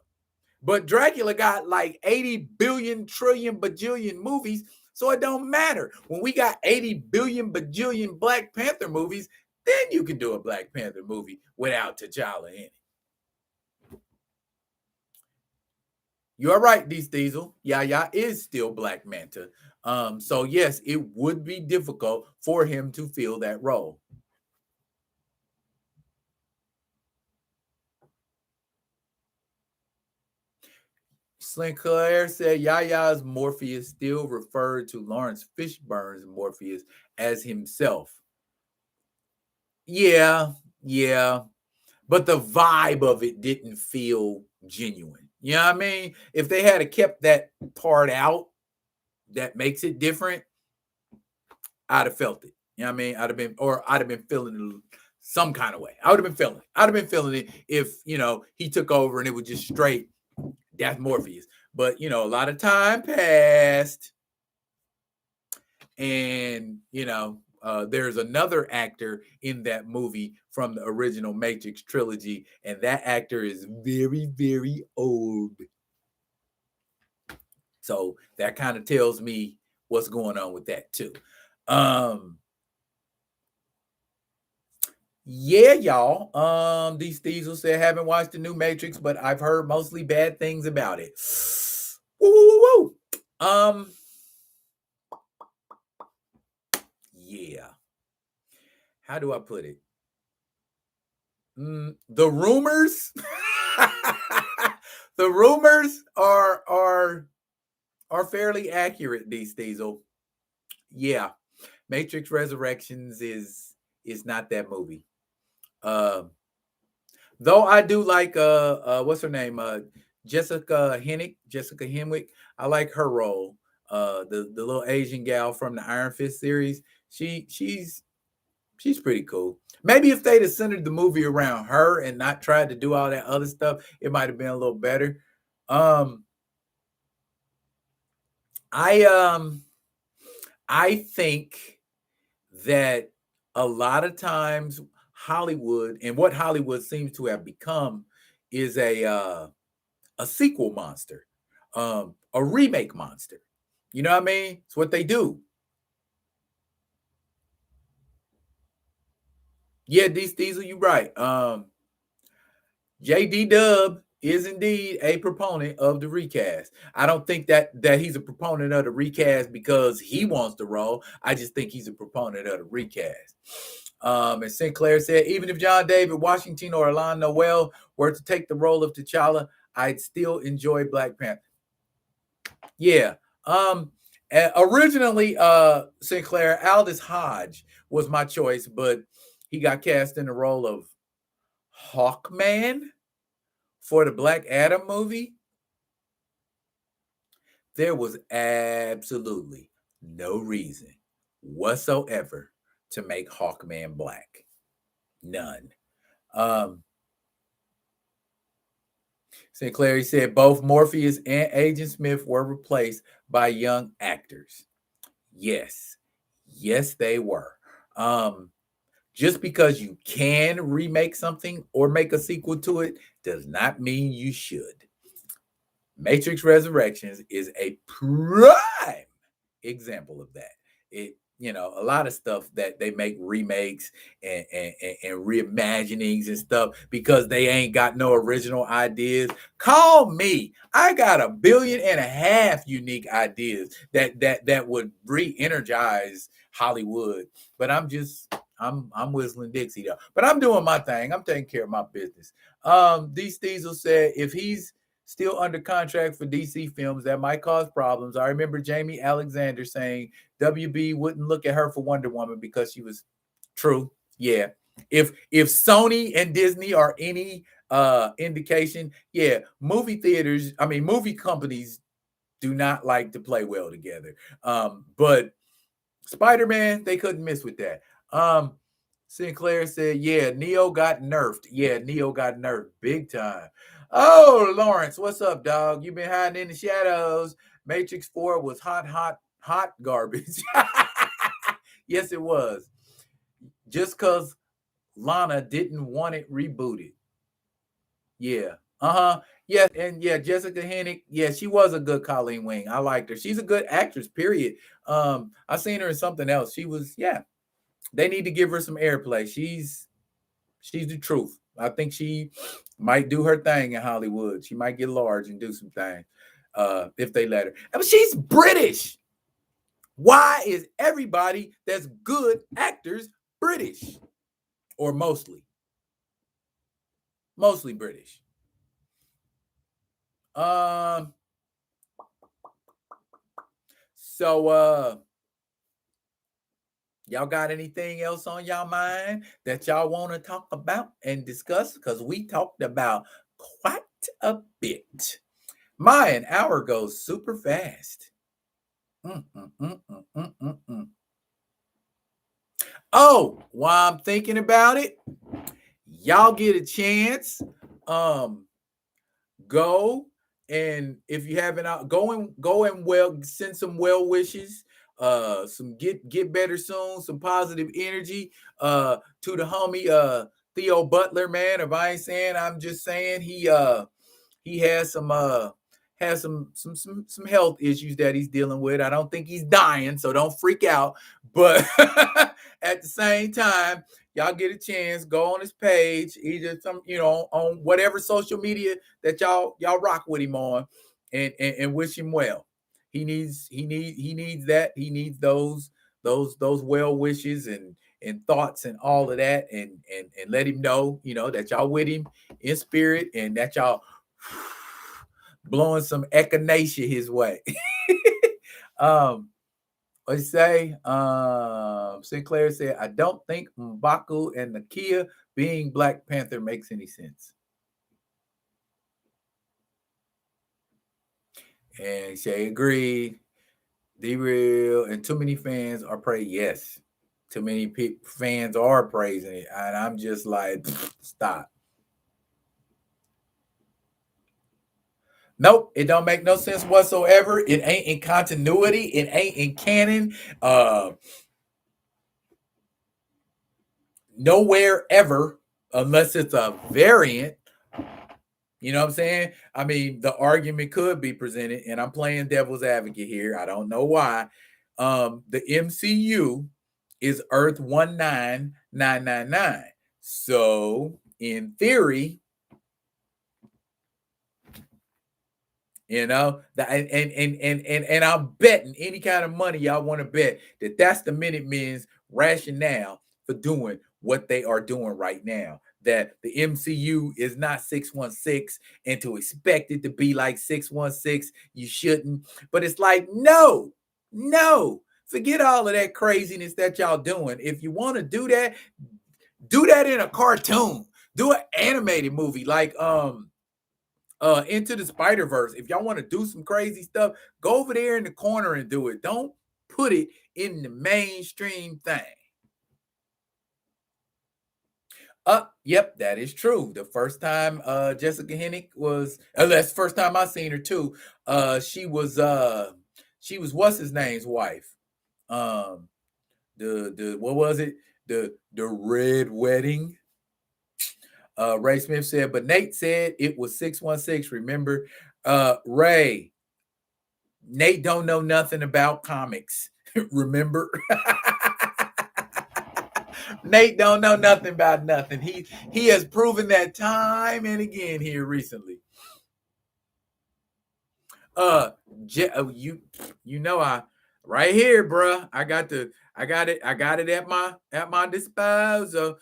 But Dracula got like 80 billion, trillion, bajillion movies, so it don't matter. When we got 80 billion, bajillion Black Panther movies, then you can do a Black Panther movie without T'Challa in it. You are right, D. Diesel. Yaya is still Black Manta. So yes, it would be difficult for him to fill that role. Sinclair said Yaya's Morpheus still referred to Lawrence Fishburne's Morpheus as himself. Yeah, yeah. But the vibe of it didn't feel genuine. You know what I mean? If they had kept that part out that makes it different, I'd have felt it. You know what I mean? I'd have been feeling it some kind of way. I would have been feeling it. I'd have been feeling it if, he took over and it was just straight, that's Morpheus. But, a lot of time passed. And, there's another actor in that movie from the original Matrix trilogy, and that actor is very, very old. So that kind of tells me what's going on with that too. Yeah, y'all. These Diesel said haven't watched the new Matrix, but I've heard mostly bad things about it. Woo, woo, woo. Yeah. How do I put it? The rumors, the rumors are fairly accurate. These Diesel, yeah. Matrix Resurrections is not that movie. Though I do like what's her name? Jessica Henwick. I like her role. The little Asian gal from the Iron Fist series. She's pretty cool. Maybe if they'd have centered the movie around her and not tried to do all that other stuff, it might have been a little better. I think that a lot of times Hollywood and what Hollywood seems to have become is a sequel monster, a remake monster. You know what I mean? It's what they do. Yeah, Diesel, you're right. JD Dub is indeed a proponent of the recast. I don't think that he's a proponent of the recast because he wants the role. I just think he's a proponent of the recast. And Sinclair said, even if John David Washington or Alain Noel were to take the role of T'Challa, I'd still enjoy Black Panther. Yeah. Originally, Sinclair, Aldous Hodge was my choice, but he got cast in the role of Hawkman for the Black Adam movie. There was absolutely no reason whatsoever to make Hawkman black. None. Sinclair said both Morpheus and Agent Smith were replaced by young actors. Yes. Yes, they were. Just because you can remake something or make a sequel to it does not mean you should. Matrix Resurrections is a prime example of that. It, a lot of stuff that they make remakes and reimaginings and stuff because they ain't got no original ideas. Call me. I got 1.5 billion unique ideas that would re-energize Hollywood. But I'm whistling Dixie though. But I'm doing my thing. I'm taking care of my business. D. Diesel said if he's still under contract for DC films, that might cause problems. I remember Jamie Alexander saying WB wouldn't look at her for Wonder Woman because she was true. Yeah. If Sony and Disney are any indication, yeah, movie companies do not like to play well together. But Spider-Man, they couldn't miss with that. Sinclair said, yeah, Neo got nerfed. Yeah, Neo got nerfed big time. Oh, Lawrence, what's up, dog? You been hiding in the shadows. Matrix 4 was hot garbage. Yes, it was. Just because Lana didn't want it rebooted. Yeah. Uh-huh. Yeah, and yeah, Jessica Hennick, yeah, she was a good Colleen Wing. I liked her. She's a good actress, period. I seen her in something else. She was, yeah. They need to give her some airplay. She's the truth. I think she might do her thing in Hollywood. She might get large and do some things if they let her. I mean, she's British. Why is everybody that's good actors British? Or mostly British. So y'all got anything else on y'all mind that y'all want to talk about and discuss? Because we talked about quite a bit. An hour goes super fast. Oh, while I'm thinking about it, y'all get a chance. Go, and if you haven't go and well, send some well wishes, some get better soon, some positive energy to the homie Theo Butler, man. If I ain't saying, I'm just saying he has some health issues that he's dealing with. I don't think he's dying, so don't freak out. But at the same time, y'all get a chance, go on his page, either some, on whatever social media that y'all rock with him on, and wish him well. He needs that. He needs those well wishes and thoughts and all of that, and let him know, that y'all with him in spirit, and that y'all blowing some echinacea his way. What you say? Sinclair said, I don't think M'Baku and Nakia being Black Panther makes any sense. And Shay agreed. D-Real and too many fans are praising. Yes, too many fans are praising it. And I'm just like, stop. Nope, it don't make no sense whatsoever. It ain't in continuity. It ain't in canon. Nowhere ever, unless it's a variant. You know what I'm saying? I mean, the argument could be presented, and I'm playing devil's advocate here. I don't know why. The MCU is Earth 19999. So, in theory, and I'm betting any kind of money y'all want to bet that that's the Minutemen's rationale for doing what they are doing right now. That the MCU is not 616, and to expect it to be like 616, you shouldn't. But it's like, no, forget all of that craziness that y'all doing. If you want to do that in a cartoon, do an animated movie like Into the Spider-Verse. If y'all want to do some crazy stuff, go over there in the corner and do it. Don't put it in the mainstream thing. Yep, that is true. The first time Jessica Hennick was, that's the first time I seen her too. She was what's his name's wife. The what was it? The Red Wedding. Ray Smith said, but Nate said it was 616. Remember, Ray, Nate don't know nothing about comics. Remember? Nate don't know nothing about nothing. He has proven that time and again here recently. You know, I right here, bruh. I got it at my disposal.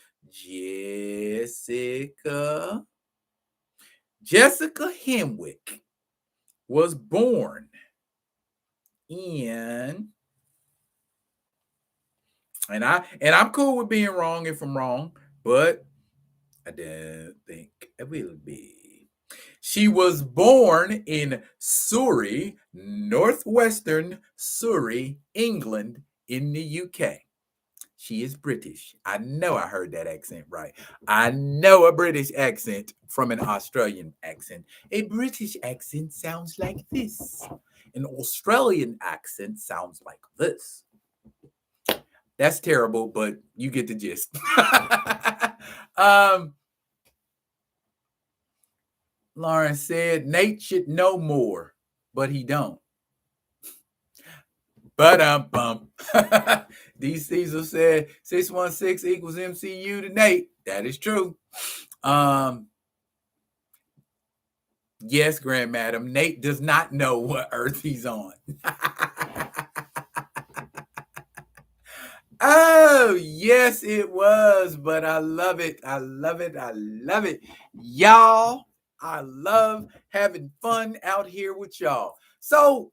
Jessica Henwick was born in I'm cool with being wrong if I'm wrong, but I don't think I will be. She was born in Surrey, northwestern Surrey, England, in the UK. She is British. I know I heard that accent right. I know a British accent from an Australian accent. A British accent sounds like this. An Australian accent sounds like this. That's terrible, but you get the gist. Lauren said Nate should know more, but he don't. But bump. D. Caesar said 616 equals MCU to Nate. That is true. Yes, Grand Madam. Nate does not know what earth he's on. Oh, yes, it was, but I love it. I love it. I love it. Y'all, I love having fun out here with y'all. So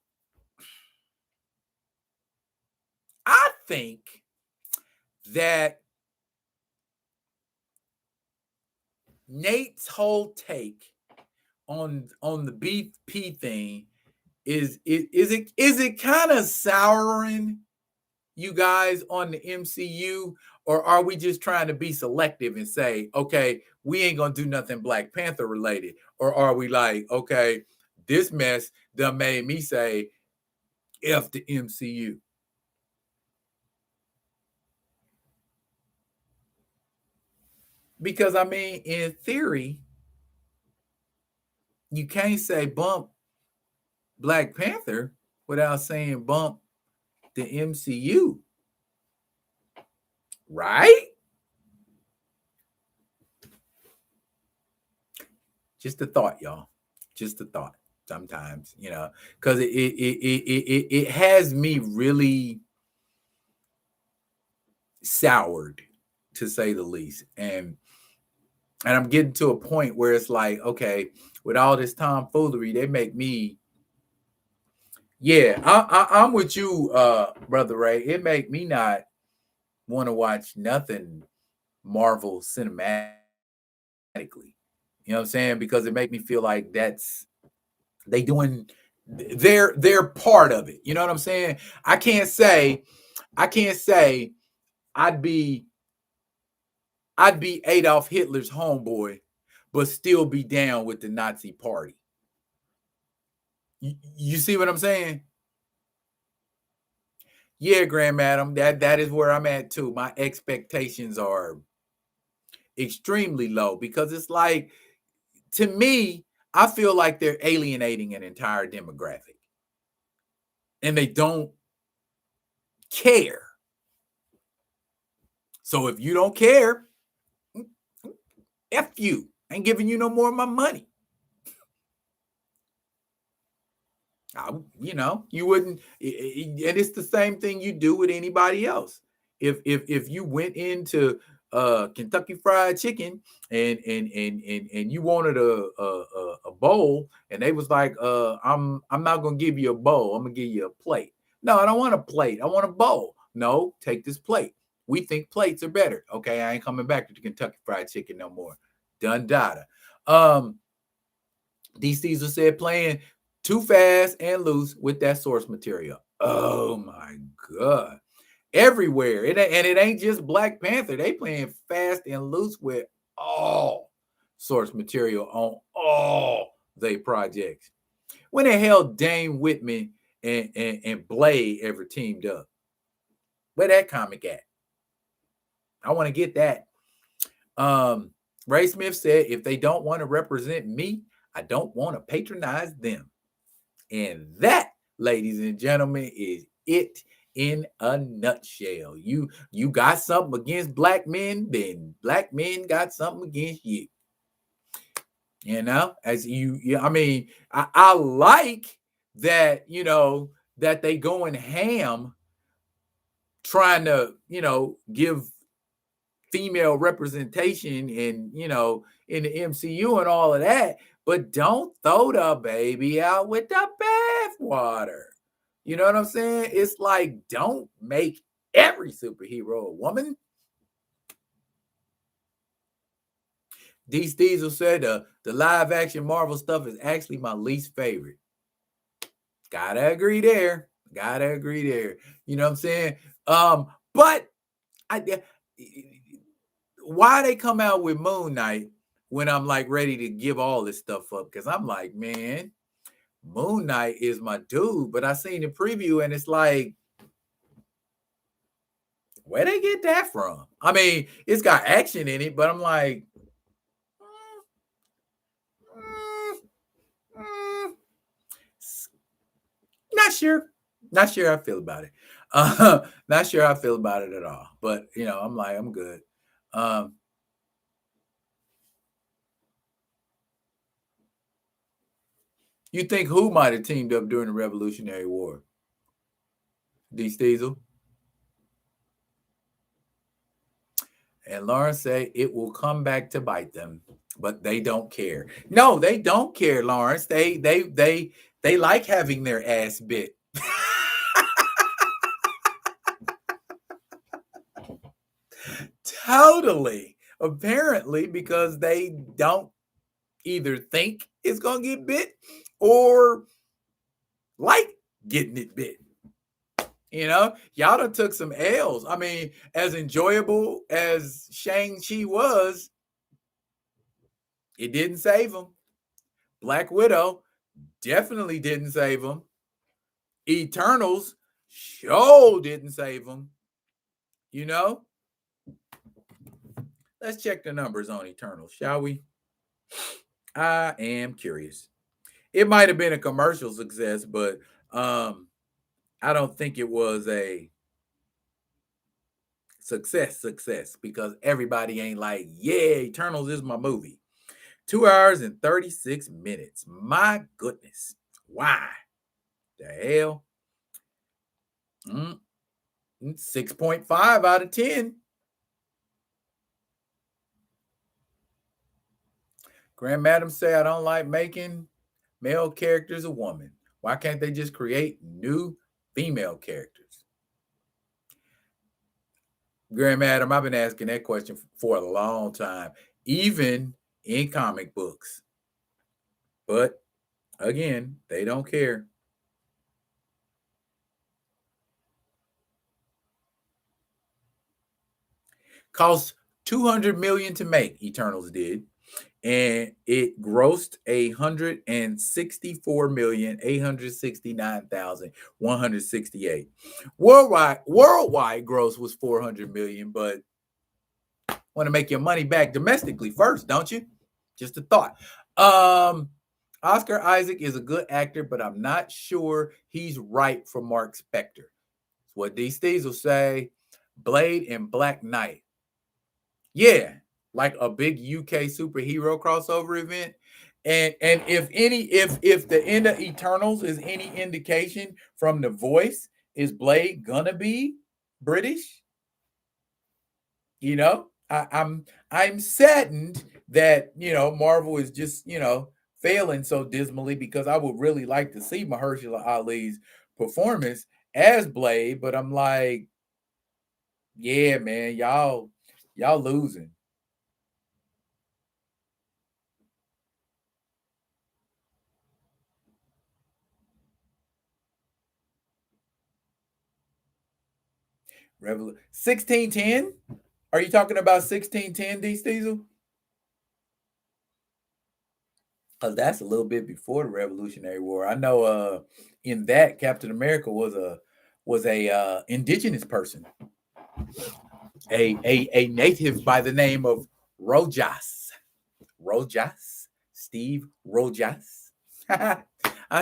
I think that Nate's whole take on the BP thing is it kind of souring you guys on the MCU, or are we just trying to be selective and say, okay, we ain't gonna do nothing Black Panther related, or are we like, okay, this mess done made me say F the MCU? Because I mean, in theory, you can't say bump Black Panther without saying bump the MCU, right? Just a thought, y'all. Just a thought. Sometimes, because it has me really soured, to say the least, and I'm getting to a point where it's like, okay, with all this tomfoolery, they make me. Yeah, I'm with you, brother Ray. It make me not want to watch nothing Marvel cinematically. You know what I'm saying? Because it make me feel like they doing they're part of it. You know what I'm saying? I can't say I'd be Adolf Hitler's homeboy, but still be down with the Nazi party. You see what I'm saying? Yeah, Grand Madam, that is where I'm at too. My expectations are extremely low because it's like, to me, I feel like they're alienating an entire demographic and they don't care. So if you don't care, F you. I ain't giving you no more of my money. You wouldn't, and it's the same thing you do with anybody else. If you went into Kentucky Fried Chicken and you wanted a bowl, and they was like, I'm not gonna give you a bowl, I'm gonna give you a plate. No, I don't want a plate, I want a bowl. No, take this plate. We think plates are better. Okay, I ain't coming back to the Kentucky Fried Chicken no more. Done data. D. Caesar said playing too fast and loose with that source material. Oh my God. Everywhere. And it ain't just Black Panther. They playing fast and loose with all source material on all they projects. When the hell Dane Whitman and Blade ever teamed up? Where that comic at? I want to get that. Ray Smith said, if they don't want to represent me, I don't want to patronize them. And that, ladies and gentlemen, is it in a nutshell. You got something against Black men, then Black men got something against you. As I mean, I like that, that they going ham trying to, give female representation in the MCU and all of that, but don't throw the baby out with the bathwater. You know what I'm saying? It's like, don't make every superhero a woman. D. Diesel said the live action Marvel stuff is actually my least favorite. Gotta agree there. Gotta agree there. You know what I'm saying? But why they come out with Moon Knight when I'm like ready to give all this stuff up? Because I'm like, man, Moon Knight is my dude. But I seen the preview and it's like, where they get that from? I mean, it's got action in it, but I'm like, not sure. Not sure how I feel about it. Not sure how I feel about it at all. But you know, I'm like, I'm good. You think who might have teamed up during the Revolutionary War? D. Steezel? And Lawrence say it will come back to bite them, but they don't care. No, they don't care, Lawrence. They like having their ass bit. Totally. Apparently, because they don't either think it's gonna get bit or like getting it bit. You know, y'all done took some L's. I mean, as enjoyable as Shang-Chi was, it didn't save him. Black Widow definitely didn't save him. Eternals sure didn't save him. You know? Let's check the numbers on Eternals, shall we? I am curious. It might have been a commercial success, but I don't think it was a success because everybody ain't like, yeah, Eternals is my movie. 2 hours and 36 minutes. My goodness. Why? The hell? 6.5 out of 10. Grand Madam say I don't like making male characters a woman. Why can't they just create new female characters? Grand Madam, I've been asking that question for a long time, even in comic books. But again, they don't care. Cost $200 million to make, Eternals did. And it grossed 164,869,168. Worldwide gross was 400 million, but want to make your money back domestically first, don't you? Just a thought. Oscar Isaac is a good actor, but I'm not sure he's right for Mark Spector. It's what D. Steves will say. Blade and Black Knight. Yeah, like a big UK superhero crossover event. And if the end of Eternals is any indication from the voice, is Blade gonna be British? You know, I'm saddened that Marvel is just failing so dismally because I would really like to see Mahershala Ali's performance as Blade, but I'm like, yeah, man, y'all losing. Revol 1610? Are you talking about 1610, D. Steezel? Because that's a little bit before the Revolutionary War. I know in that Captain America was a indigenous person, a native by the name of Rojas. Steve Rojas. I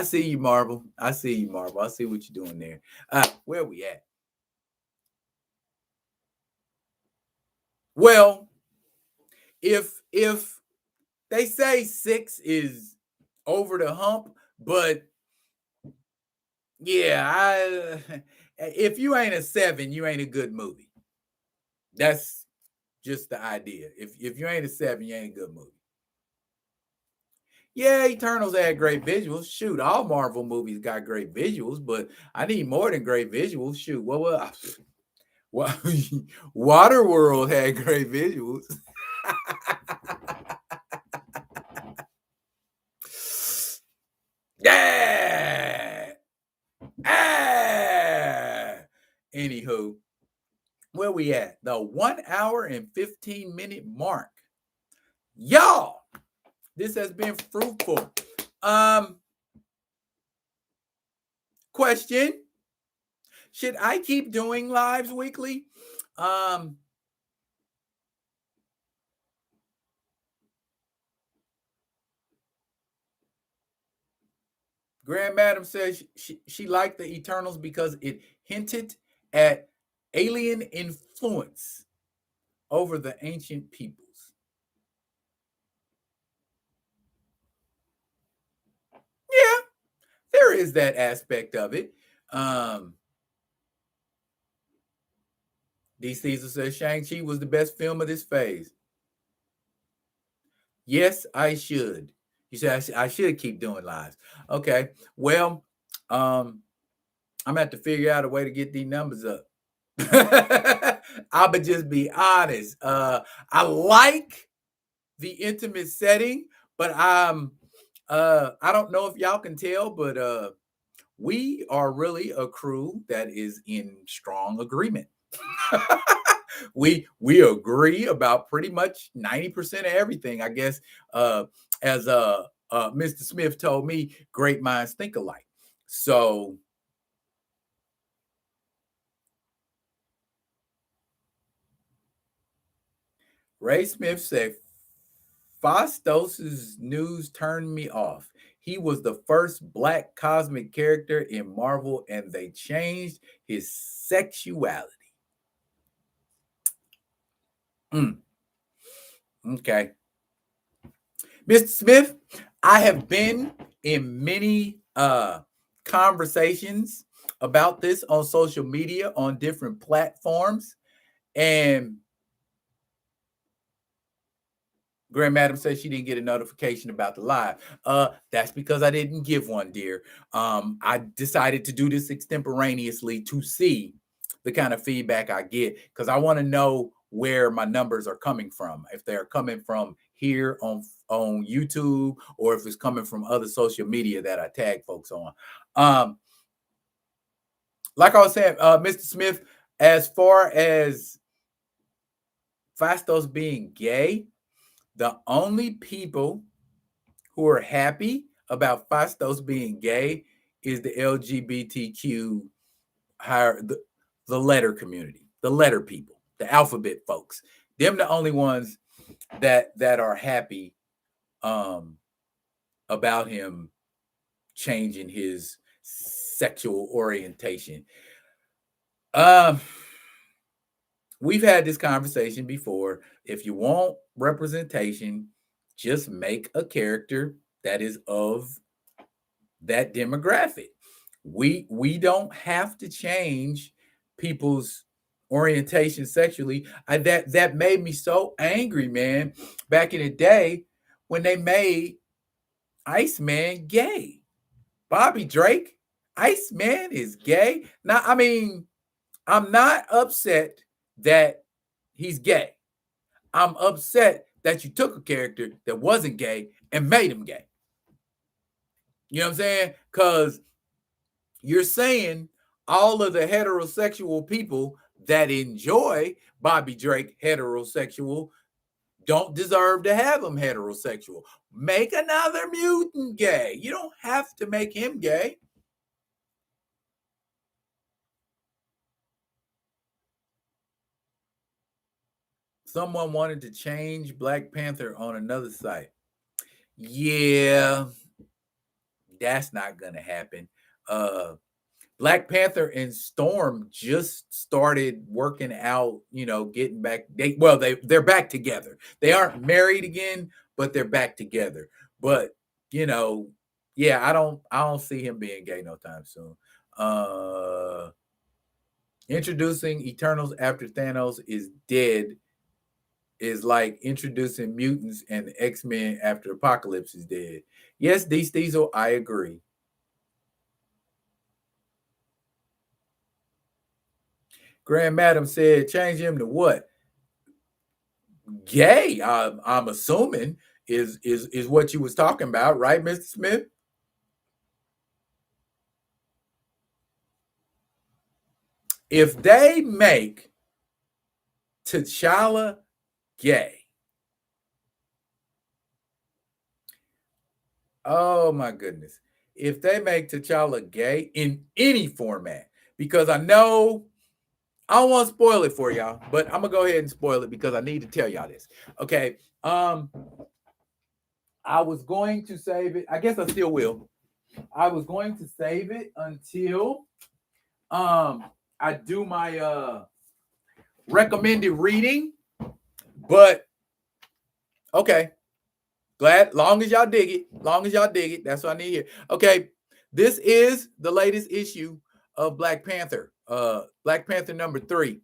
see you, Marvel. I see what you're doing there. Where are we at? Well, if they say 6 is over the hump, but yeah, if you ain't a 7, you ain't a good movie. That's just the idea. If you ain't a 7, you ain't a good movie. Yeah, Eternals had great visuals. Shoot, all Marvel movies got great visuals, but I need more than great visuals. Shoot, Waterworld had great visuals. Yeah. Anywho, where we at? The 1 hour and 15-minute mark. Y'all, this has been fruitful. Question: should I keep doing lives weekly? Grand Madam says she liked the Eternals because it hinted at alien influence over the ancient peoples. Yeah, there is that aspect of it. D. Caesar says Shang-Chi was the best film of this phase. Yes, I should. You said I should keep doing lives. Okay. Well, I'm gonna have to figure out a way to get these numbers up. I'll just be honest. I like the intimate setting, but I don't know if y'all can tell, but we are really a crew that is in strong agreement. we agree about pretty much 90% of everything. I guess as Mr. Smith told me, great minds think alike. So Ray Smith said Phastos' news turned me off. He was the first black cosmic character in Marvel, and they changed his sexuality. Okay. Mr. Smith, I have been in many conversations about this on social media, on different platforms, and Grand Madam says she didn't get a notification about the live. That's because I didn't give one, dear. I decided to do this extemporaneously to see the kind of feedback I get, because I want to know where my numbers are coming from. If they're coming from here on YouTube, or if it's coming from other social media that I tag folks on. Like I was saying, Mr. Smith, as far as Fastos being gay, the only people who are happy about Fastos being gay is the LGBTQ higher the letter community, the letter people, the alphabet folks. Them the only ones that are happy about him changing his sexual orientation. We've had this conversation before. If you want representation, just make a character that is of that demographic. We don't have to change people's orientation sexually. That made me so angry, man, back in the day when they made Iceman gay. Bobby Drake, Iceman is gay. Now, I mean, I'm not upset that he's gay. I'm upset that you took a character that wasn't gay and made him gay. You know what I'm saying? Because you're saying all of the heterosexual people that enjoy Bobby Drake heterosexual don't deserve to have him heterosexual. Make another mutant gay. You don't have to make him gay. Someone wanted to change Black Panther on another site. Yeah, that's not gonna happen. Black Panther and Storm just started working out, getting back. They're back together. They aren't married again, but they're back together. But yeah, I don't see him being gay no time soon. Introducing Eternals after Thanos is dead is like introducing mutants and X-Men after Apocalypse is dead. Yes, D. Diesel, I agree. Grand Madam said, change him to what? Gay. I'm assuming is what you was talking about, right, Mr. Smith? If they make T'Challa gay, oh my goodness. If they make T'Challa gay in any format, because I know I don't want to spoil it for y'all, but I'm gonna go ahead and spoil it because I need to tell y'all this. Okay. I was going to save it. I guess I still will. I was going to save it until I do my recommended reading. But okay. Glad, long as y'all dig it. That's what I need here. Okay, this is the latest issue of Black Panther. Black Panther #3.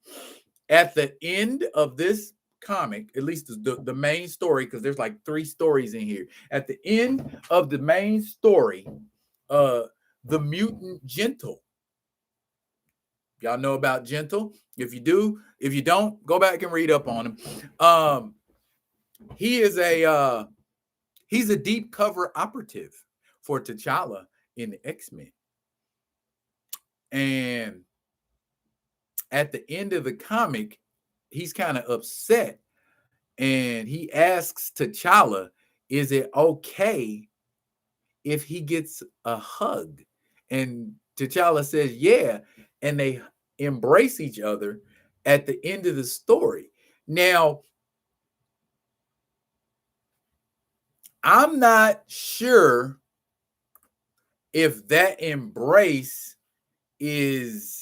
At the end of this comic, at least the main story, because there's like 3 stories in here. At the end of the main story, the mutant Gentle. Y'all know about Gentle? If you do, if you don't, go back and read up on him. He is he's a deep cover operative for T'Challa in the X-Men. And at the end of the comic, he's kind of upset. And he asks T'Challa, is it okay if he gets a hug? And T'Challa says, yeah. And they embrace each other at the end of the story. Now, I'm not sure if that embrace is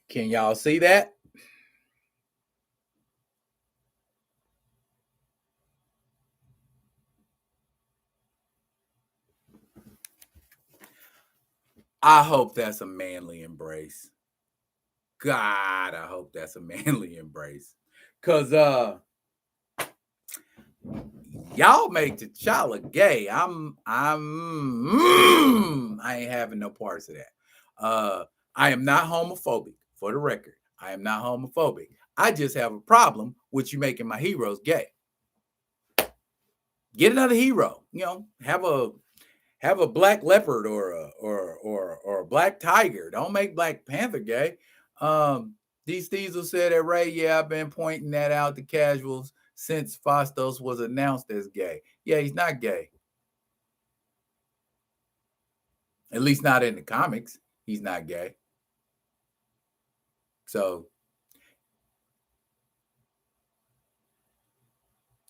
can y'all see that? I hope that's a manly embrace. God, I hope that's a manly embrace. Cause y'all make T'Challa gay. I ain't having no parts of that. I am not homophobic, for the record. I am not homophobic. I just have a problem with you making my heroes gay. Get another hero, you know, have a black leopard or a black tiger. Don't make Black Panther gay. These Diesel said at Ray, yeah, I've been pointing that out to casuals since Fastos was announced as gay. Yeah, he's not gay. At least not in the comics. He's not gay. So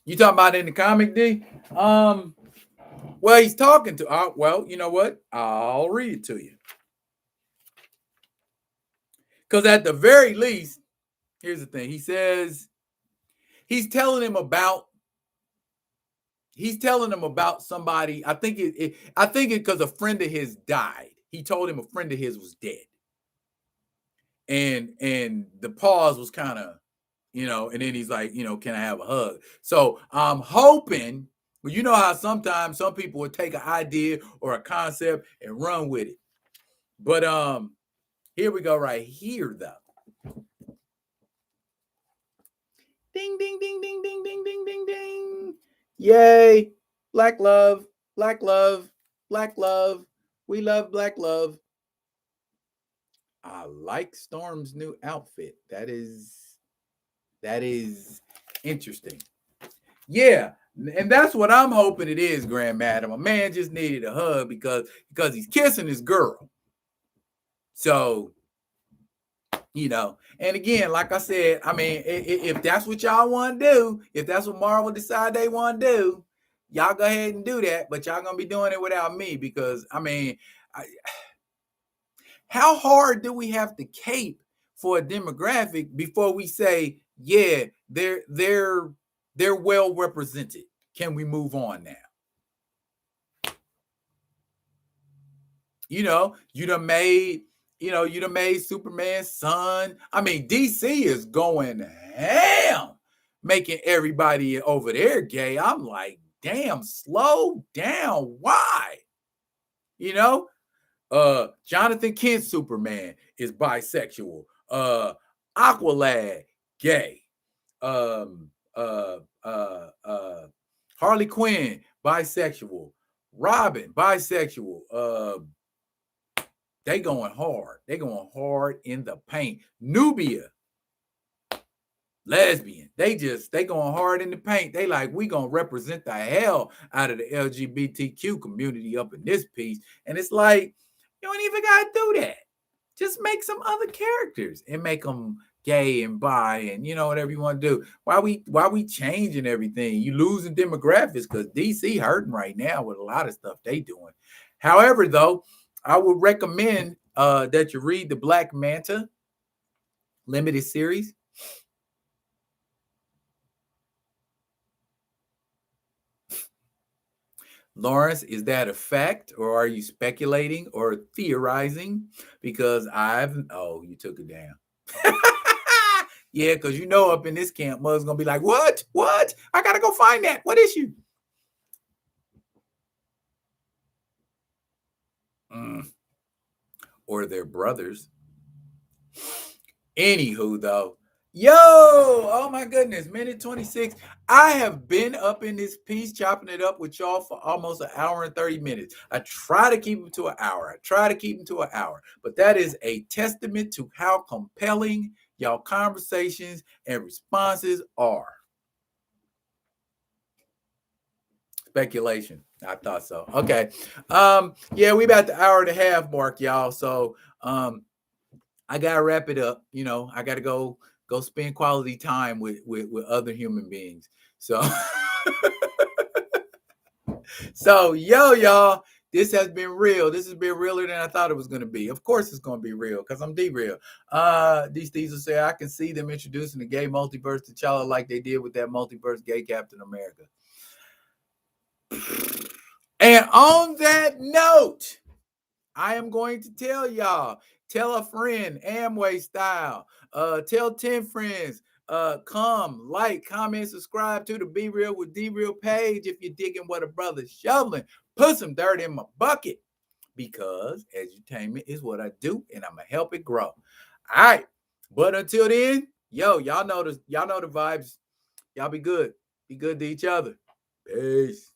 you talking about in the comic, D? Well, he's talking to well, you know what? I'll read it to you. Because at the very least, here's the thing. He says he's telling him about somebody. I think it because a friend of his died. He told him a friend of his was dead. And the pause was kind of, you know, and then he's like, you know, can I have a hug? So I'm hoping, well, you know how sometimes some people would take an idea or a concept and run with it. But here we go right here, though. Ding, ding, ding, ding, ding, ding, ding, ding, ding. Yay. Black love, black love, black love. We love black love. I like Storm's new outfit. That is interesting. Yeah, and that's what I'm hoping it is, Grand Madam. A man just needed a hug because he's kissing his girl. So, you know, and again, like I said, I mean, if that's what y'all want to do, if that's what Marvel decide they want to do, y'all go ahead and do that. But y'all gonna be doing it without me because, I mean, how hard do we have to cape for a demographic before we say, yeah, they're well represented? Can we move on now? You know, you done made Superman's son. I mean, DC is going ham, making everybody over there gay. I'm like, damn, slow down. Why? You know, Jonathan Kent Superman is bisexual. Aqualad, gay. Um, uh, Harley Quinn, bisexual. Robin, bisexual. They going hard. They going hard in the paint. Nubia, lesbian. They going hard in the paint. They like, we gonna represent the hell out of the LGBTQ community up in this piece. And it's like, you don't even gotta do that. Just make some other characters and make them gay and bi and whatever you want to do. Why we changing everything? You losing demographics because DC hurting right now with a lot of stuff they doing. However, though, I would recommend that you read the Black Manta limited series. Lawrence, is that a fact or are you speculating or theorizing? Because you took it down. Yeah, because up in this camp, mother's gonna be like, what? I gotta go find that. What issue? Or their brothers. Anywho, though, oh my goodness, minute 26. I have been up in this piece chopping it up with y'all for almost an hour and 30 minutes. I try to keep them to an hour. But that is a testament to how compelling y'all conversations and responses are. Speculation. I thought so. Okay. Yeah, we about the hour and a half mark, y'all. So I gotta wrap it up. I gotta go spend quality time with other human beings. So y'all, this has been real. This has been realer than I thought it was going to be. Of course it's going to be real because I'm D-Real. These thieves will say, I can see them introducing the gay multiverse to T'Challa like they did with that multiverse gay Captain America. And on that note, I am going to tell y'all, tell a friend, Amway style, tell 10 friends, come, like, comment, subscribe to the Be Real with D-Real page if you're digging what a brother's shoveling. Put some dirt in my bucket because edutainment is what I do and I'm going to help it grow. All right. But until then, y'all know the vibes. Y'all be good. Be good to each other. Peace.